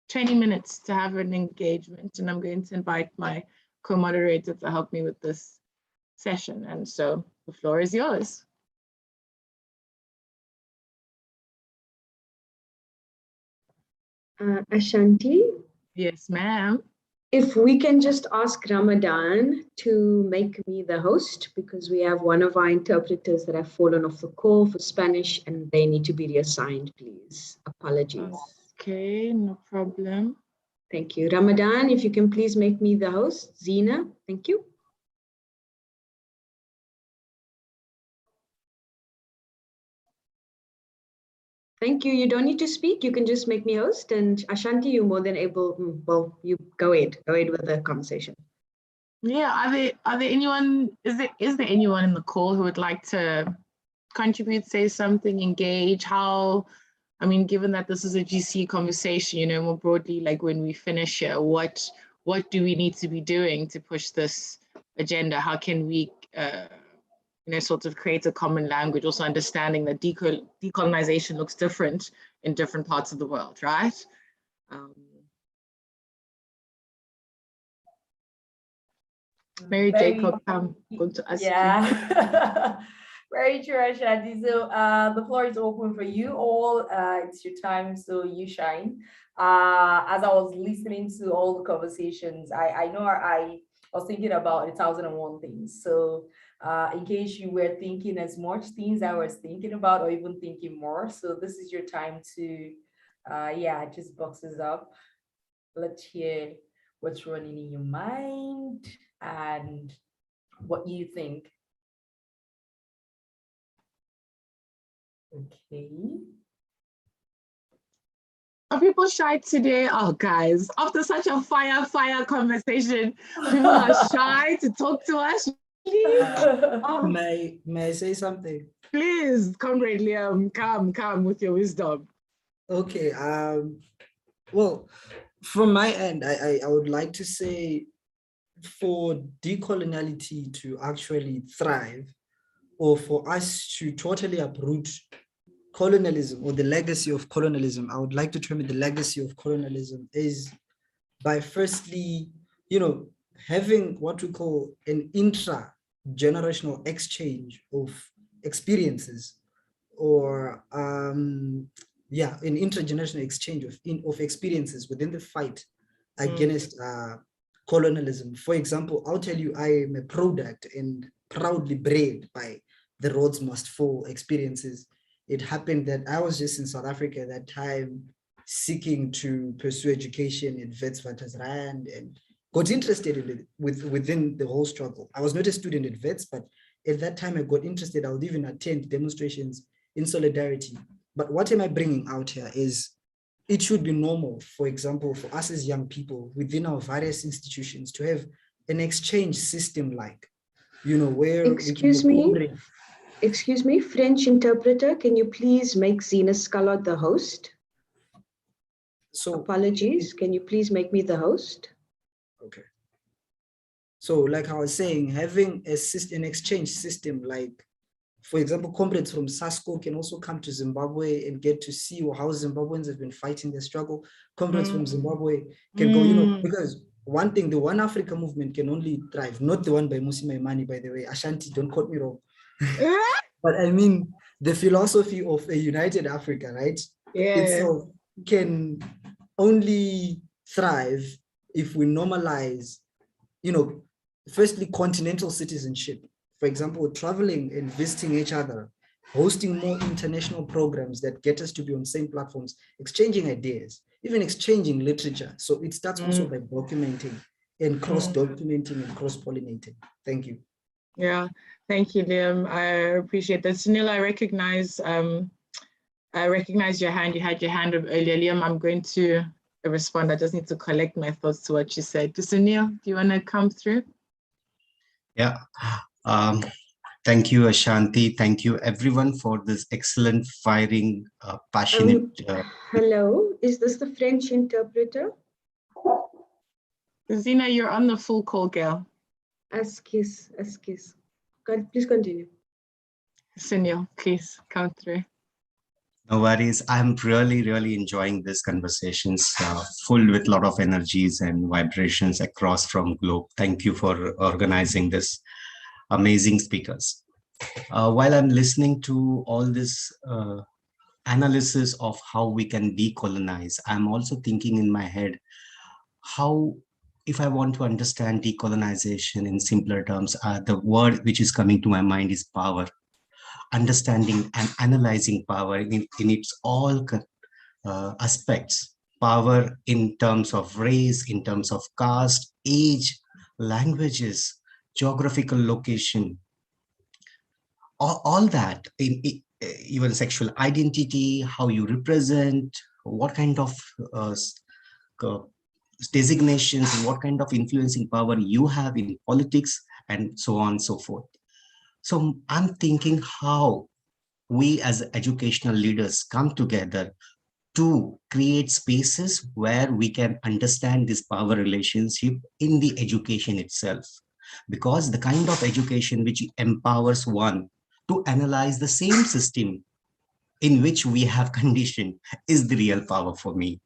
20 minutes to have an engagement, and I'm going to invite my co-moderator to help me with this session. And so the floor is yours. Ashanti? Yes, ma'am. If we can just ask Ramadan to make me the host, because we have one of our interpreters that have fallen off the call for Spanish and they need to be reassigned, please. Apologies. Okay, no problem. Thank you. Ramadan, if you can please make me the host. Zina, thank you. Thank you. You don't need to speak. You can just make me host. And Ashanti, you're more than able. Well, you go ahead. Go ahead with the conversation. Yeah. Are there anyone? Is there anyone in the call who would like to contribute, say something, engage? Given that this is a Gce conversation, more broadly, like when we finish here, what do we need to be doing to push this agenda? How can we sort of create a common language, also understanding that decolonization looks different in different parts of the world, right? Mary Jacob, I'm going to ask you. Very true, Ashanti. So the floor is open for you all. It's your time, so you shine. As I was listening to all the conversations, I know I was thinking about 1,001 things. So in case you were thinking as much things I was thinking about, or even thinking more, so this is your time to, just box this up. Let's hear what's running in your mind, and what you think. Okay. Are people shy today? Oh, guys, after such a fire conversation, people are shy to talk to us. Please. Oh. May I say something? Please, comrade Liam, come with your wisdom. Okay. Well, from my end, I would like to say, for decoloniality to actually thrive, or for us to totally uproot colonialism or the legacy of colonialism, I would like to term it the legacy of colonialism, is by firstly, having what we call an intra-generational exchange of experiences, or an intergenerational exchange of experiences within the fight against colonialism. For example, I'll tell you, I am a product and proudly bred by the Rhodes Must Fall experiences. It happened that I was just in South Africa at that time, seeking to pursue education at Witwatersrand, and got interested in it within the whole struggle. I was not a student at Wits, but at that time I got interested. I would even attend demonstrations in solidarity. But what am I bringing out here is, it should be normal, for example, for us as young people within our various institutions to have an exchange system, like, where Excuse me, French interpreter, can you please make Zena Scallot the host? So apologies, can you please make me the host? Okay. So like I was saying, having an exchange system, like, for example, comrades from SASCO can also come to Zimbabwe and get to see how Zimbabweans have been fighting their struggle. Comrades from Zimbabwe can go, because one thing, the One Africa movement can only thrive, not the one by Musi Maimani, by the way. Ashanti, don't quote me wrong. But I mean, the philosophy of a united Africa, right? Yeah. Itself can only thrive if we normalize, firstly, continental citizenship. For example, traveling and visiting each other, hosting more international programs that get us to be on same platforms, exchanging ideas, even exchanging literature. So it starts also by documenting and cross-documenting and cross-pollinating. Thank you. Yeah, thank you, Liam. I appreciate that. Sunil, I recognize your hand. You had your hand up earlier. Liam, I'm going to respond. I just need to collect my thoughts to what you said. Sunil, do you want to come through? Yeah. Thank you, Ashanti. Thank you, everyone, for this excellent, firing, passionate. Hello, is this the French interpreter? Zena, you're on the full call, girl. Excuse. Please continue. Sunil, please come through. No worries. I'm really, really enjoying these conversations, full with a lot of energies and vibrations across from globe. Thank you for organizing this. Amazing speakers. While I'm listening to all this analysis of how we can decolonize, I'm also thinking in my head, how, if I want to understand decolonization in simpler terms, the word which is coming to my mind is power. Understanding and analyzing power in its all aspects. Power in terms of race, in terms of caste, age, languages, geographical location, all that, even sexual identity, how you represent, what kind of designations, what kind of influencing power you have in politics, and so on and so forth. So I'm thinking how we as educational leaders come together to create spaces where we can understand this power relationship in the education itself. Because the kind of education which empowers one to analyze the same system in which we have conditioned is the real power for me.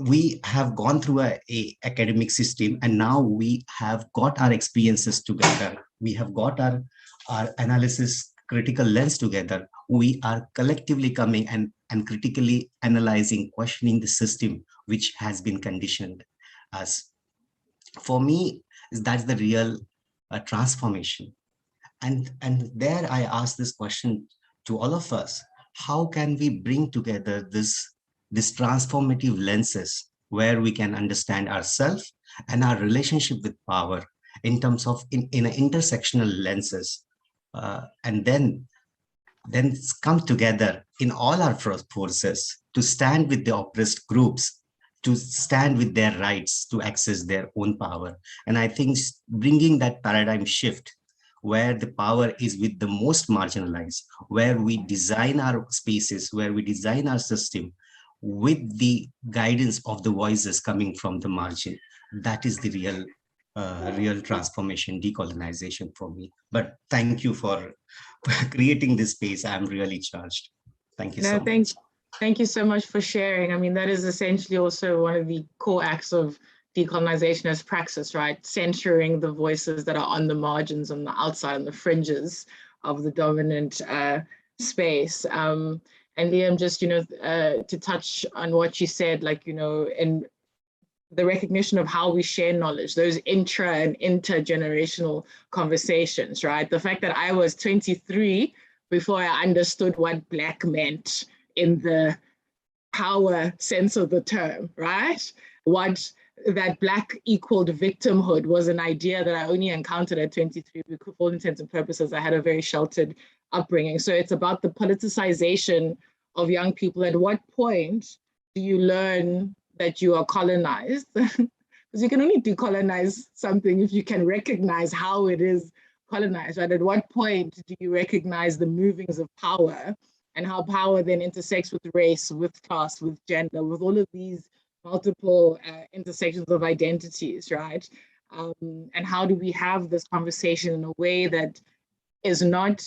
We have gone through a academic system, and now we have got our experiences together. We have got our analysis critical lens together. We are collectively coming and critically analyzing, questioning the system which has been conditioned us. For me, that's the real transformation. And there I ask this question to all of us: how can we bring together this transformative lenses where we can understand ourselves and our relationship with power in terms of in an intersectional lenses, and then come together in all our forces to stand with the oppressed groups, to stand with their rights to access their own power. And I think bringing that paradigm shift where the power is with the most marginalized, where we design our spaces, where we design our system with the guidance of the voices coming from the margin, that is the real transformation, decolonization for me. But thank you for creating this space. I'm really charged. Thank you so much. Thank you so much for sharing. I mean, that is essentially also one of the core acts of decolonization as praxis, right? Censuring the voices that are on the margins, on the outside, on the fringes of the dominant space. And Liam, just, to touch on what you said, like, in the recognition of how we share knowledge, those intra and intergenerational conversations, right? The fact that I was 23 before I understood what Black meant in the power sense of the term, right? What that Black equaled victimhood was an idea that I only encountered at 23 because for all intents and purposes, I had a very sheltered upbringing. So it's about the politicization of young people. At what point do you learn that you are colonized? Because you can only decolonize something if you can recognize how it is colonized, right? At what point do you recognize the movings of power and how power then intersects with race, with class, with gender, with all of these multiple intersections of identities, right? And how do we have this conversation in a way that is not,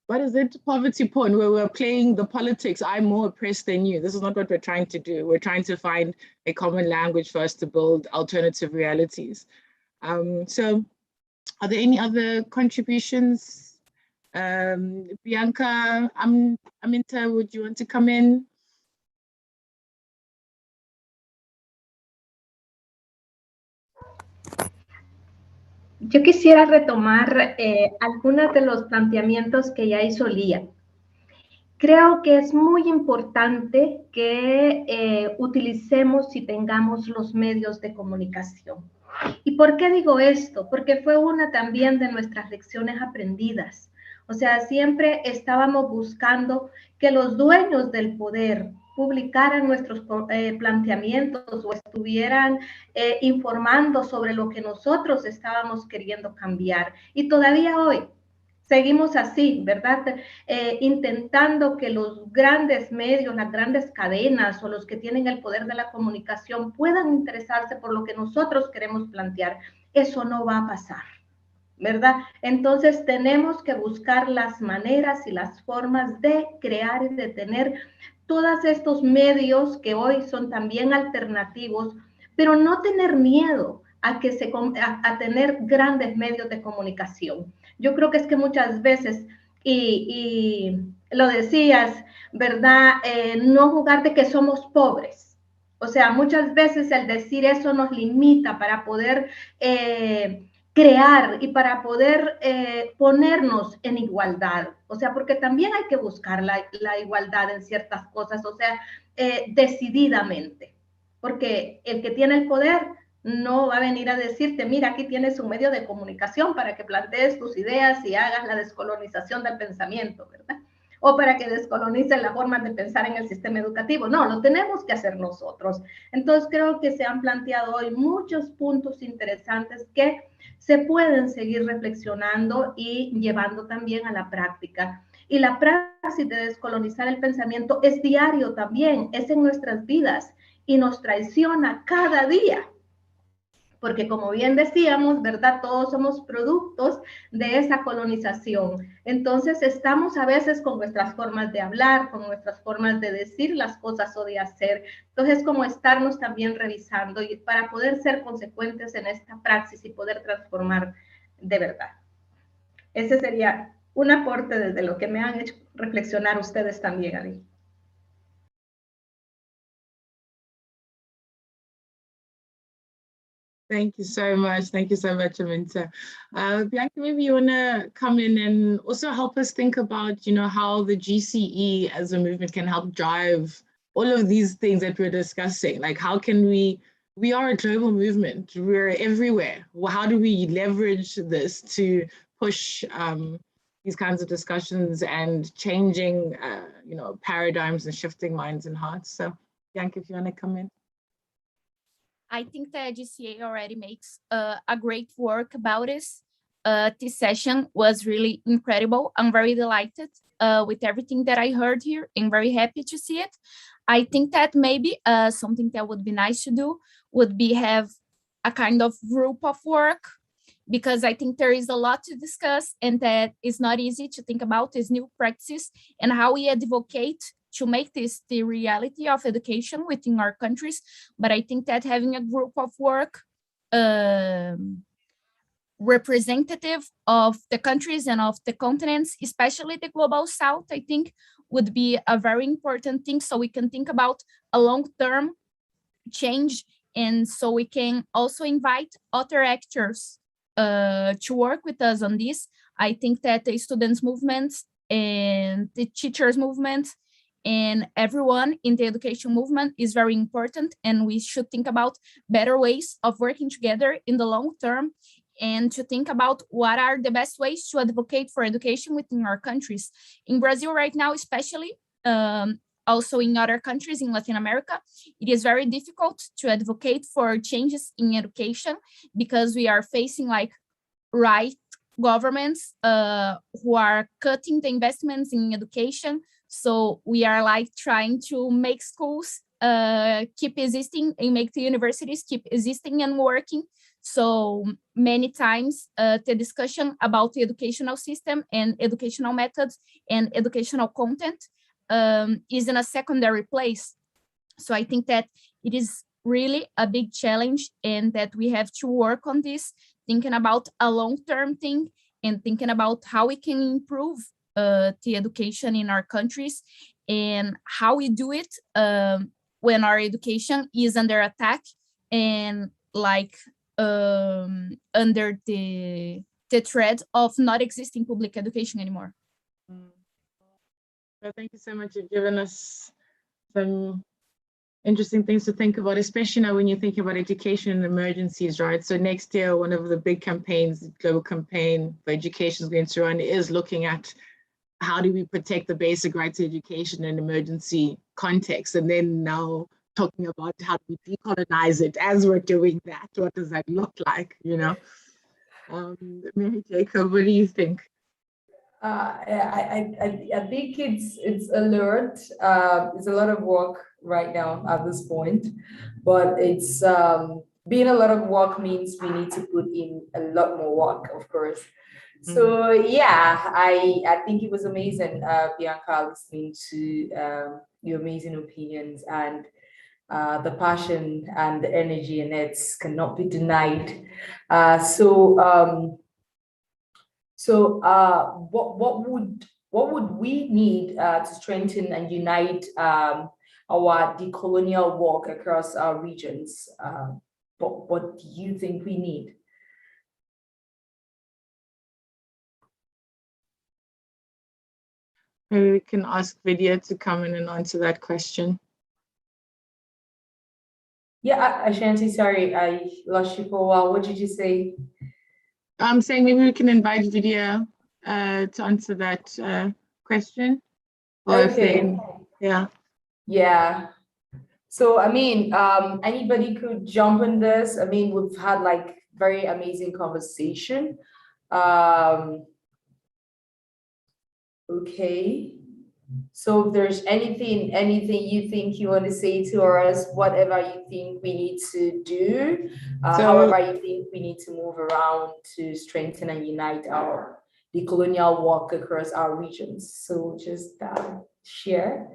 what is it, poverty porn, where we're playing the politics, I'm more oppressed than you. This is not what we're trying to do. We're trying to find a common language for us to build alternative realities. So are there any other contributions? Bianca, Aminta, would you want to come in? Yo quisiera retomar algunos de los planteamientos que ya hizo Lía. Creo que es muy importante que utilicemos y tengamos los medios de comunicación. ¿Y por qué digo esto? Porque fue una también de nuestras lecciones aprendidas. O sea, siempre estábamos buscando que los dueños del poder publicaran nuestros planteamientos o estuvieran informando sobre lo que nosotros estábamos queriendo cambiar. Y todavía hoy seguimos así, ¿verdad? Intentando que los grandes medios, las grandes cadenas o los que tienen el poder de la comunicación puedan interesarse por lo que nosotros queremos plantear. Eso no va a pasar, ¿verdad? Entonces tenemos que buscar las maneras y las formas de crear y de tener todos estos medios que hoy son también alternativos, pero no tener miedo a tener grandes medios de comunicación. Yo creo que es que muchas veces, y lo decías, ¿verdad? No jugar de que somos pobres. O sea, muchas veces el decir eso nos limita para poder crear y para poder ponernos en igualdad. O sea, porque también hay que buscar la igualdad en ciertas cosas, o sea, decididamente. Porque el que tiene el poder no va a venir a decirte, mira, aquí tienes un medio de comunicación para que plantees tus ideas y hagas la descolonización del pensamiento, ¿verdad? O para que descolonices la forma de pensar en el sistema educativo. No, lo tenemos que hacer nosotros. Entonces, creo que se han planteado hoy muchos puntos interesantes que se pueden seguir reflexionando y llevando también a la práctica. Y la praxis de descolonizar el pensamiento es diario también, es en nuestras vidas y nos traiciona cada día. Porque como bien decíamos, ¿verdad? Todos somos productos de esa colonización. Entonces estamos a veces con nuestras formas de hablar, con nuestras formas de decir las cosas o de hacer. Entonces como estarnos también revisando y para poder ser consecuentes en esta praxis y poder transformar de verdad. Ese sería un aporte desde lo que me han hecho reflexionar ustedes también, Ali. Thank you so much. Thank you so much, Aminta. Bianca, maybe you want to come in and also help us think about, how the GCE as a movement can help drive all of these things that we're discussing, like how can we are a global movement, we're everywhere. Well, how do we leverage this to push these kinds of discussions and changing, paradigms and shifting minds and hearts? So, Bianca, if you want to come in. I think that GCA already makes a great work about this. This session was really incredible. I'm very delighted with everything that I heard here and very happy to see it. I think that maybe something that would be nice to do would be have a kind of group of work, because I think there is a lot to discuss and that it's not easy to think about this new practices and how we advocate to make this the reality of education within our countries. But I think that having a group of work representative of the countries and of the continents, especially the global south, I think would be a very important thing, so we can think about a long-term change, and so we can also invite other actors to work with us on this. I think that the students' movements and the teachers' movement and everyone in the education movement is very important, and we should think about better ways of working together in the long term, and to think about what are the best ways to advocate for education within our countries. In Brazil right now, especially, also in other countries in Latin America, it is very difficult to advocate for changes in education because we are facing like right governments who are cutting the investments in education. So we are like trying to make schools keep existing and make the universities keep existing and working. So many times the discussion about the educational system and educational methods and educational content is in a secondary place. So I think that it is really a big challenge and that we have to work on this, thinking about a long-term thing and thinking about how we can improve the education in our countries and how we do it when our education is under attack and like under the threat of not existing public education anymore. Well, thank you so much. You've given us some interesting things to think about, especially now when you think about education and emergencies, right? So next year, one of the big campaigns, the global campaign for education is going to run, is looking at how do we protect the basic right to education in emergency context, and then now talking about how do we decolonize it as we're doing that. What does that look like, you know? Mary Jacob, what do you think? I think it's alert. It's a lot of work right now at this point, but it's being a lot of work means we need to put in a lot more work, of course. So yeah, I think it was amazing, Bianca, listening to your amazing opinions, and the passion and the energy in it cannot be denied. What would we need to strengthen and unite our decolonial work across our regions? What do you think we need? Maybe we can ask Vidya to come in and answer that question. Yeah, Ashanti, sorry, I lost you for a while. What did you say? I'm saying maybe we can invite Vidya to answer that question. Or Okay. Yeah. Yeah. So, I mean, anybody could jump in this. I mean, we've had like very amazing conversation. Okay. So if there's anything you think you want to say to us, whatever you think we need to do, however you think we need to move around to strengthen and unite our decolonial work across our regions. So just share,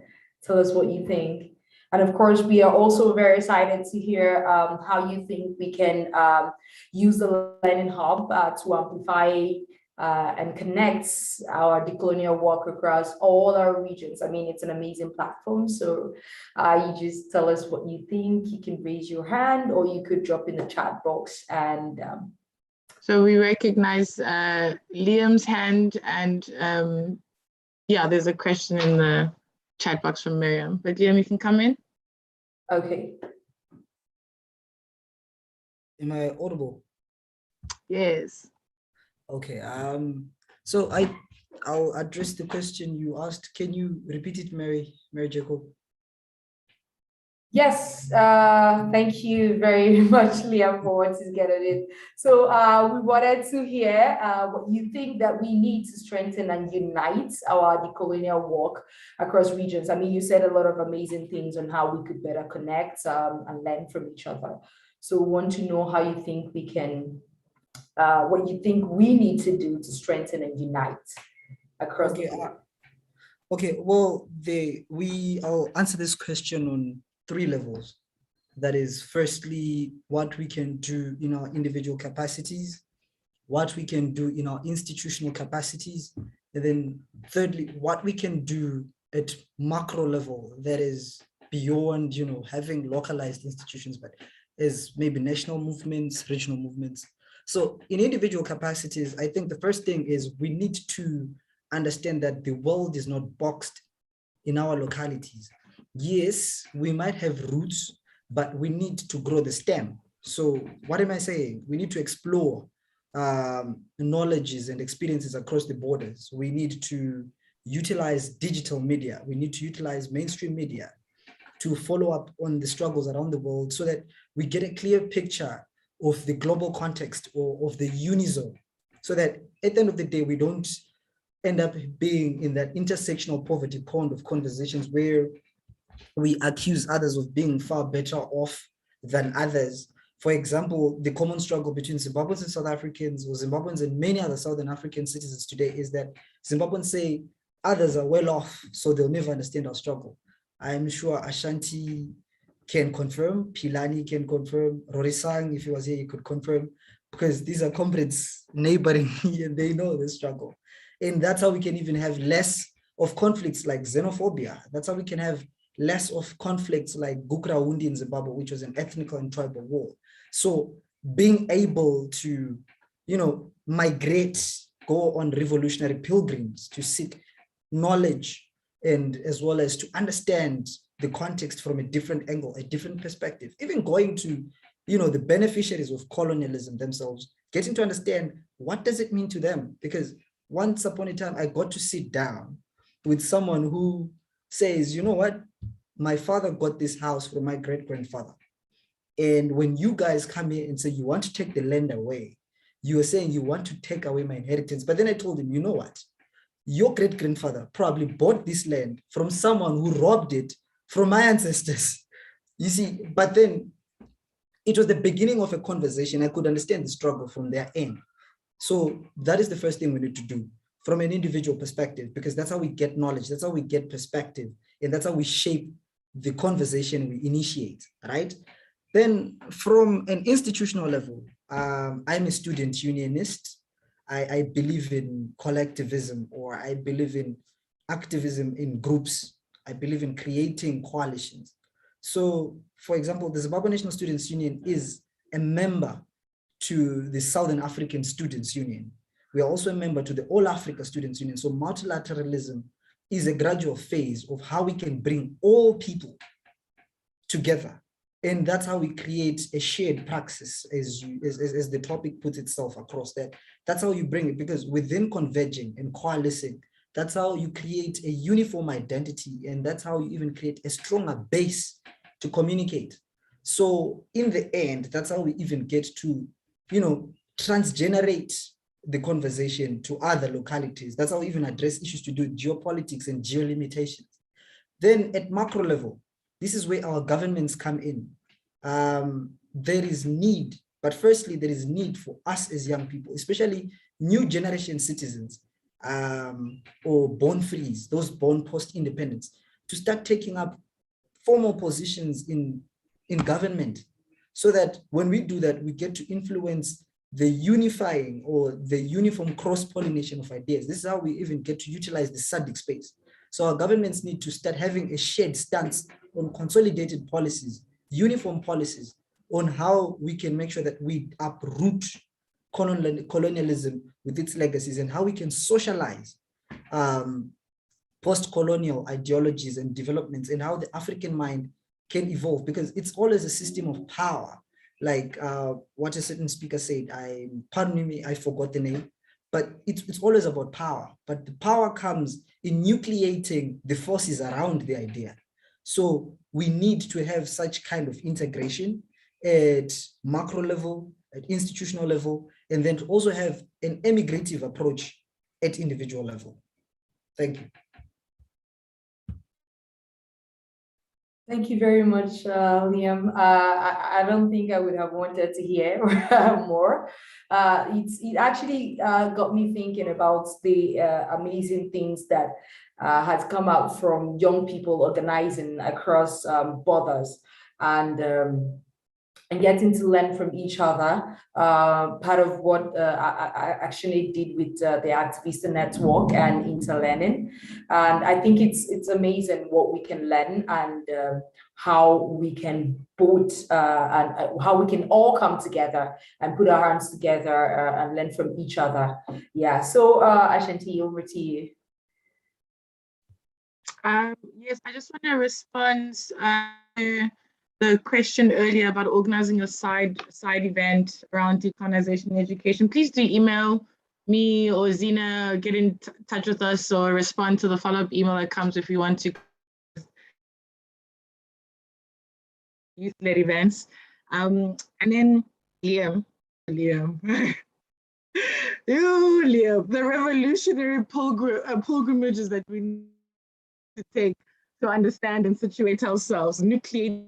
tell us what you think. And of course, we are also very excited to hear how you think we can use the Learning Hub to amplify and connects our decolonial work across all our regions. I mean, it's an amazing platform. So you just tell us what you think. You can raise your hand or you could drop in the chat box. And so we recognize Liam's hand, and yeah, there's a question in the chat box from Miriam. But Liam, you can come in. Okay. Am I audible? Yes. Okay. So I'll address the question you asked. Can you repeat it, Mary Jacob? Yes, thank you very much, Liam, for once getting it. So we wanted to hear what you think that we need to strengthen and unite our decolonial work across regions. I mean, you said a lot of amazing things on how we could better connect and learn from each other. So we want to know how you think we can, what you think we need to do to strengthen and unite across the board. Okay, well, I'll answer this question on 3 levels. That is, firstly, what we can do in our individual capacities, what we can do in our institutional capacities, and then thirdly, what we can do at macro level, that is beyond, having localized institutions, but as maybe national movements, regional movements. So in individual capacities, I think the first thing is we need to understand that the world is not boxed in our localities. Yes, we might have roots, but we need to grow the stem. So what am I saying? We need to explore knowledges and experiences across the borders. We need to utilize digital media. We need to utilize mainstream media to follow up on the struggles around the world so that we get a clear picture of the global context or of the unizone, so that at the end of the day, we don't end up being in that intersectional poverty pond of conversations where we accuse others of being far better off than others. For example, the common struggle between Zimbabweans and South Africans, or Zimbabweans and many other Southern African citizens today, is that Zimbabweans say others are well off, so they'll never understand our struggle. I'm sure Ashanti can confirm, Pilani can confirm, Rorisang, if he was here, he could confirm, because these are comrades neighboring me and they know the struggle. And that's how we can even have less of conflicts like xenophobia. That's how we can have less of conflicts like Gukrawundi in Zimbabwe, which was an ethnic and tribal war. So being able to, migrate, go on revolutionary pilgrims to seek knowledge, and as well as to understand the context from a different angle, a different perspective, even going to, the beneficiaries of colonialism themselves, getting to understand what does it mean to them. Because once upon a time, I got to sit down with someone who says, you know what, my father got this house from my great-grandfather. And when you guys come here and say you want to take the land away, you are saying you want to take away my inheritance. But then I told him, you know what? Your great-grandfather probably bought this land from someone who robbed it from my ancestors. You see, but then it was the beginning of a conversation. I could understand the struggle from their end. So that is the first thing we need to do from an individual perspective, because that's how we get knowledge, that's how we get perspective, and that's how we shape the conversation we initiate, right? Then from an institutional level, I'm a student unionist. I believe in collectivism, or I believe in activism in groups. I believe in creating coalitions. So, for example, the Zimbabwe National Students Union is a member to the Southern African Students Union. We are also a member to the All Africa Students Union. So multilateralism is a gradual phase of how we can bring all people together. And that's how we create a shared praxis, as the topic puts itself across that. That's how you bring it, because within converging and coalescing, that's how you create a uniform identity, and that's how you even create a stronger base to communicate. So in the end, that's how we even get to, transgenerate the conversation to other localities. That's how we even address issues to do with geopolitics and geolimitations. Then at macro level, this is where our governments come in. There is need, but firstly, there is need for us as young people, especially new generation citizens, or born frees, those born post-independence, to start taking up formal positions in government, so that when we do that, we get to influence the unifying or the uniform cross-pollination of ideas. This is how we even get to utilize the SADC space. So our governments need to start having a shared stance on consolidated policies, uniform policies, on how we can make sure that we uproot colonialism with its legacies, and how we can socialize post-colonial ideologies and developments and how the African mind can evolve, because it's always a system of power. Like what a certain speaker said, pardon me, I forgot the name, but it's always about power. But the power comes in nucleating the forces around the idea. So we need to have such kind of integration at macro level, at institutional level, and then to also have an emigrative approach at individual level. Thank you. Thank you very much, Liam. I don't think I would have wanted to hear more. It actually got me thinking about the amazing things that has come out from young people organizing across borders and getting to learn from each other. Part of what I actually did with the Activist Network and Interlearning. And I think it's amazing what we can learn and how we can both, and how we can all come together and put our hands together and learn from each other. Yeah, so Ashanti, over to you. Yes, I just want to respond to the question earlier about organizing a side event around decolonization education. Please do email me or Zina, get in touch with us or respond to the follow-up email that comes if you want to youth-led events. And then Liam. Liam, the revolutionary pilgrimages that we need to take to understand and situate ourselves, nucleate.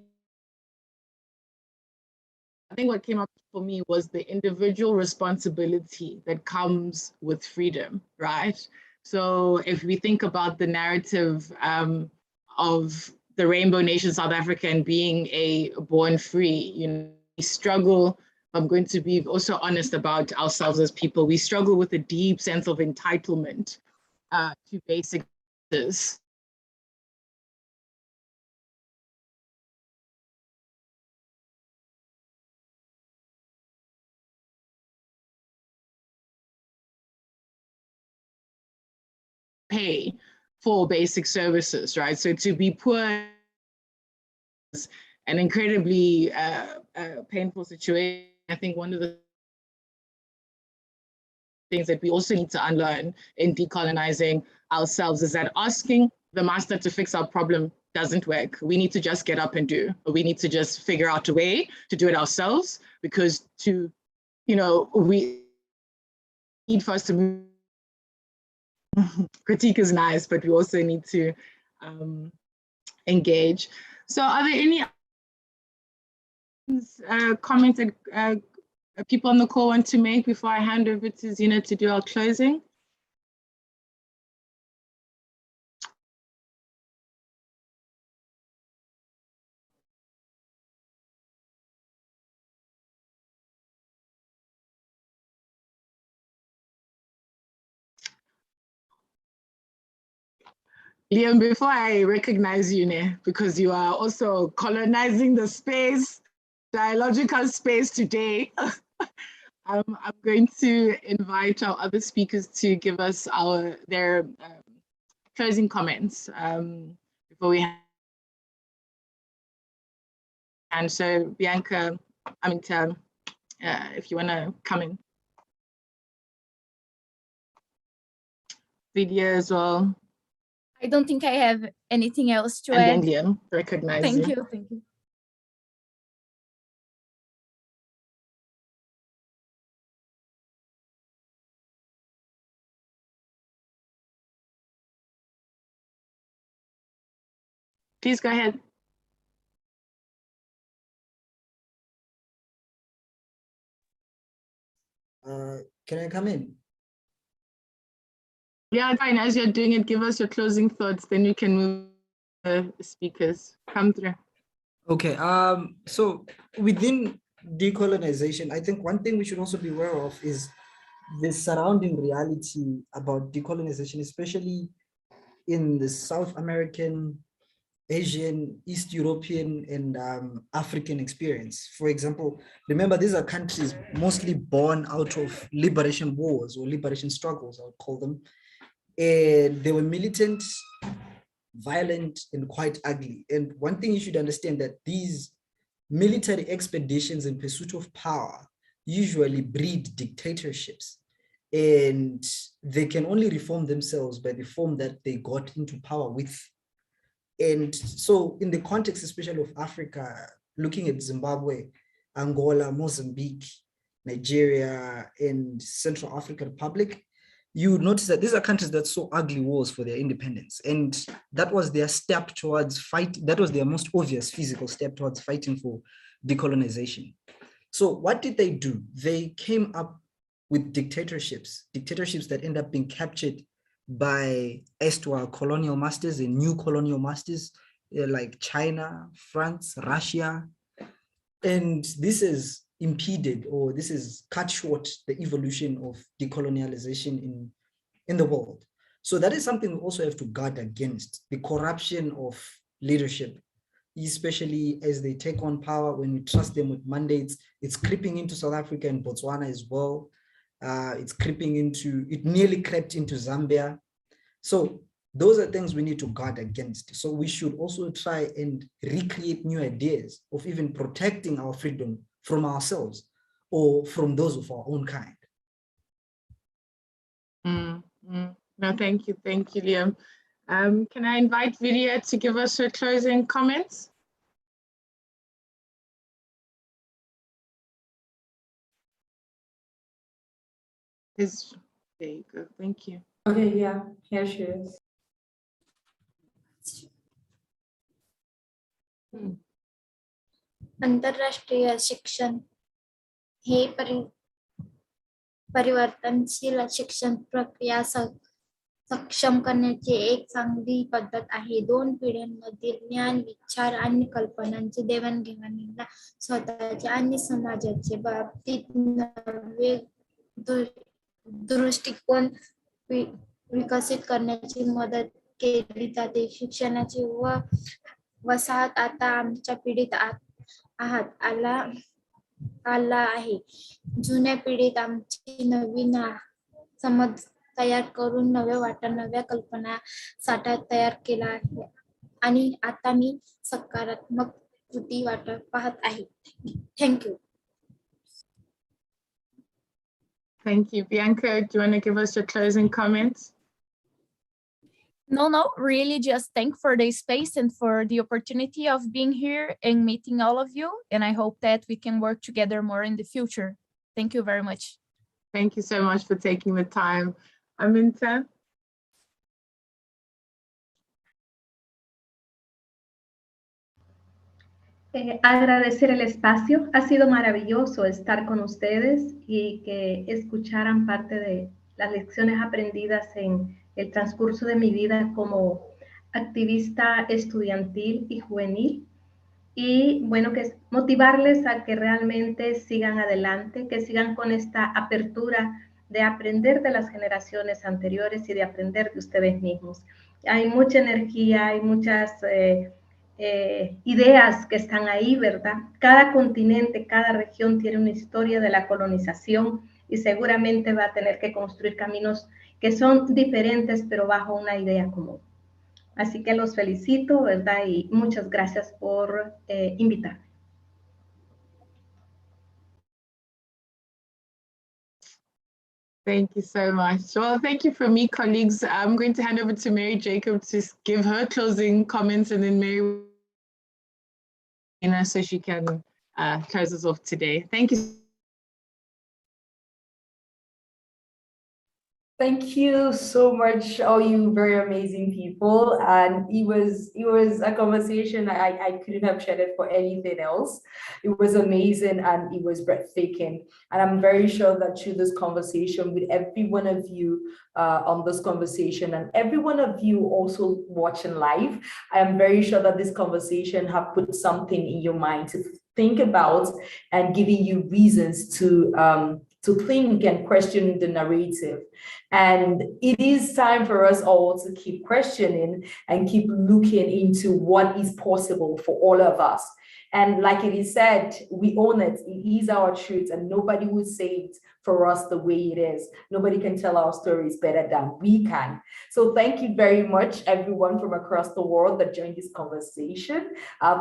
I think what came up for me was the individual responsibility that comes with freedom, right? So if we think about the narrative of the Rainbow Nation South Africa and being a born free, we struggle. I'm going to be also honest about ourselves as people. We struggle with a deep sense of entitlement to basic services. Pay for basic services, right? So to be poor is an incredibly painful situation. I think one of the things that we also need to unlearn in decolonizing ourselves is that asking the master to fix our problem doesn't work. We need to just get up and do, or we need to just figure out a way to do it ourselves, because we need for us to move. Critique is nice, but we also need to engage. So are there any comments that people on the call want to make before I hand over to Zina to do our closing? Liam, before I recognize you, because you are also colonizing the space, dialogical space today, I'm going to invite our other speakers to give us their closing comments before we have. And so Bianca, if you want to come in. Video as well. I don't think I have anything else to and add. And then Liam, recognize Thank you. you, thank you. Please go ahead. Can I come in? Yeah, fine. As you're doing it, give us your closing thoughts, then you can move the speakers. Come through. Okay, so within decolonization, I think one thing we should also be aware of is the surrounding reality about decolonization, especially in the South American, Asian, East European, and African experience. For example, remember, these are countries mostly born out of liberation wars or liberation struggles, I would call them. And they were militant, violent, and quite ugly. And one thing you should understand that these military expeditions in pursuit of power usually breed dictatorships, and they can only reform themselves by the form that they got into power with. And so in the context, especially of Africa, looking at Zimbabwe, Angola, Mozambique, Nigeria, and Central African Republic, you would notice that these are countries that saw ugly wars for their independence. And that was their step towards fight. That was their most obvious physical step towards fighting for decolonization. So what did they do? They came up with dictatorships that end up being captured by erstwhile colonial masters and new colonial masters like China, France, Russia. And this is impeded, or this is cut short the evolution of decolonialization in the world. So that is something we also have to guard against, the corruption of leadership, especially as they take on power. When we trust them with mandates, it's creeping into South Africa and Botswana as well. It nearly crept into Zambia. So those are things we need to guard against. So we should also try and recreate new ideas of even protecting our freedom from ourselves or from those of our own kind. No, thank you, Liam. Can I invite Vidya to give us her closing comments? There you go, thank you. Okay, yeah, here she is. आंतरराष्ट्रीय शिक्षण हे परिवर्तनशील शिक्षण प्रक्रिया सक्षम करण्याची एक चांगली पद्धत आहे. दोन पिढ्यांमधील ज्ञान, विचार आणि कल्पनांचे देवाणघेवाणीला स्वतःचे आणि समाजाचे बाबतीत नवे दृष्टिकोन विकसित करण्याची मदत केली जाते. शिक्षणाची वसाहत आता आमच्या पिढीत आला आहे. जुन्या पिढीत आमची नवीन समज तयार करून नव्या वाटा, नव्या कल्पना साठा तयार केला आहे आणि आता मी सकारात्मक कृती वाटा पाहत आहे. Thank you. Thank you. Bianca, do you want to give us your closing comments? No, really just thank for the space and for the opportunity of being here and meeting all of you. And I hope that we can work together more in the future. Thank you very much. Thank you so much for taking the time. Aminta? Agradecer el espacio. Ha sido maravilloso estar con ustedes y que escucharan parte de las lecciones aprendidas en el transcurso de mi vida como activista estudiantil y juvenil. Y bueno, que motivarles a que realmente sigan adelante, que sigan con esta apertura de aprender de las generaciones anteriores y de aprender de ustedes mismos. Hay mucha energía, hay muchas ideas que están ahí, ¿verdad? Cada continente, cada región tiene una historia de la colonización y seguramente va a tener que construir caminos que son diferentes, pero bajo una idea común. Así que los felicito, ¿verdad? Y muchas gracias por invitarme. Thank you so much. Well, thank you from me, colleagues. I'm going to hand over to Mary Jacob to give her closing comments, and then Mary, so she can close us off today. Thank you. Thank you so much, all you very amazing people. And it was a conversation I couldn't have shared it for anything else. It was amazing and it was breathtaking. And I'm very sure that through this conversation with every one of you on this conversation and every one of you also watching live, I am very sure that this conversation have put something in your mind to think about and giving you reasons to think and question the narrative. And it is time for us all to keep questioning and keep looking into what is possible for all of us. And like it is said, we own it. It is our truth and nobody will say it for us the way it is. Nobody can tell our stories better than we can. So thank you very much, everyone from across the world that joined this conversation.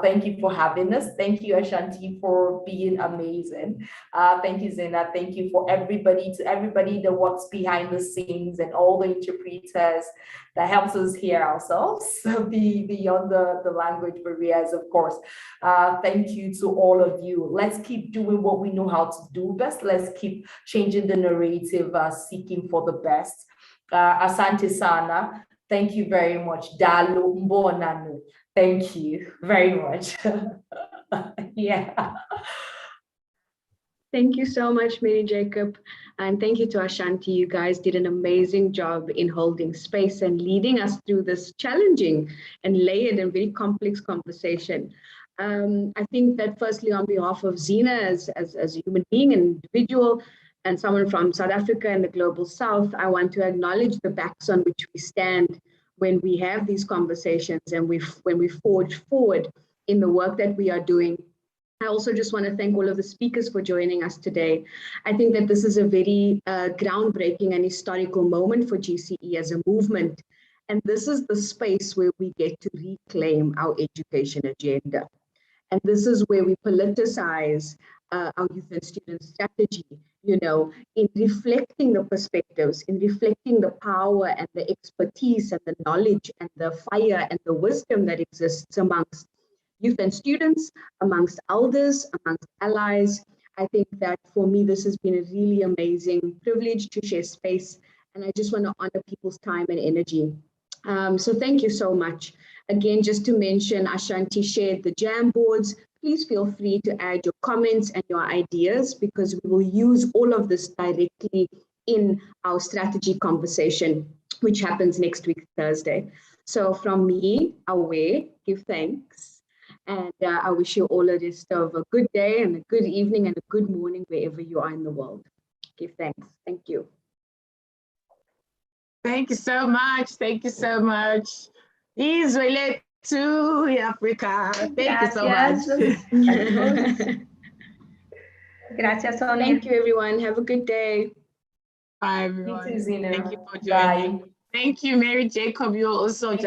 Thank you for having us. Thank you, Ashanti, for being amazing. Thank you, Zena. Thank you for everybody, to everybody that works behind the scenes and all the interpreters that helps us hear ourselves beyond the language barriers, of course. Thank you to all of you. Let's keep doing what we know how to do best. Let's keep changing the narrative, seeking for the best. Asante Sana, thank you very much. Dalu Mbonanu, thank you very much. Yeah. Thank you so much, Mary Jacob. And thank you to Ashanti. You guys did an amazing job in holding space and leading us through this challenging and layered and very complex conversation. I think that firstly, on behalf of Zena as a human being, an individual, and someone from South Africa and the Global South, I want to acknowledge the backs on which we stand when we have these conversations and when we forge forward in the work that we are doing. I also just want to thank all of the speakers for joining us today. I think that this is a very groundbreaking and historical moment for GCE as a movement. And this is the space where we get to reclaim our education agenda. And this is where we politicize our youth and student strategy, you know, in reflecting the perspectives, in reflecting the power and the expertise and the knowledge and the fire and the wisdom that exists amongst youth and students, amongst elders, amongst allies. I think that for me, this has been a really amazing privilege to share space. And I just want to honor people's time and energy. So thank you so much. Again, just to mention, Ashanti shared the Jamboards. Please feel free to add your comments and your ideas, because we will use all of this directly in our strategy conversation, which happens next week, Thursday. So from me, away, give thanks. And I wish you all a rest of a good day and a good evening and a good morning wherever you are in the world. Give thanks. Thank you. Thank you so much. Thank you so much. Israel to Africa. Thank you so much. Gracias, Sonia. Thank you, everyone. Have a good day. Bye, everyone. You too, Zena. Thank you for joining. Bye. Thank you, Mary Jacob. You also it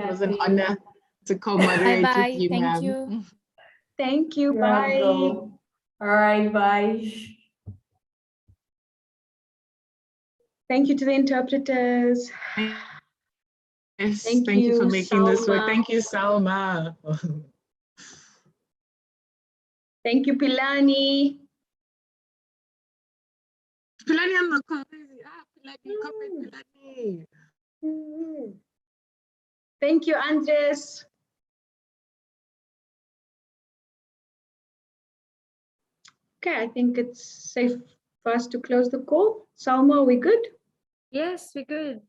was an honor to co-moderate with you, Thank ma'am. you. Thank you. You're Bye. welcome. All right, bye. Thank you to the interpreters. Yes, Thank you for you, making this work. Salma. Thank you, Salma. Thank you, Pilani. Pilani on the call. Pilani, come Pilani. Thank you, Andres. Okay, I think it's safe for us to close the call. Salma, are we good? Yes, we're good.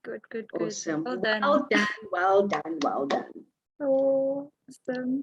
Good. Awesome. Well done. Well done, well done, well done. Oh, awesome.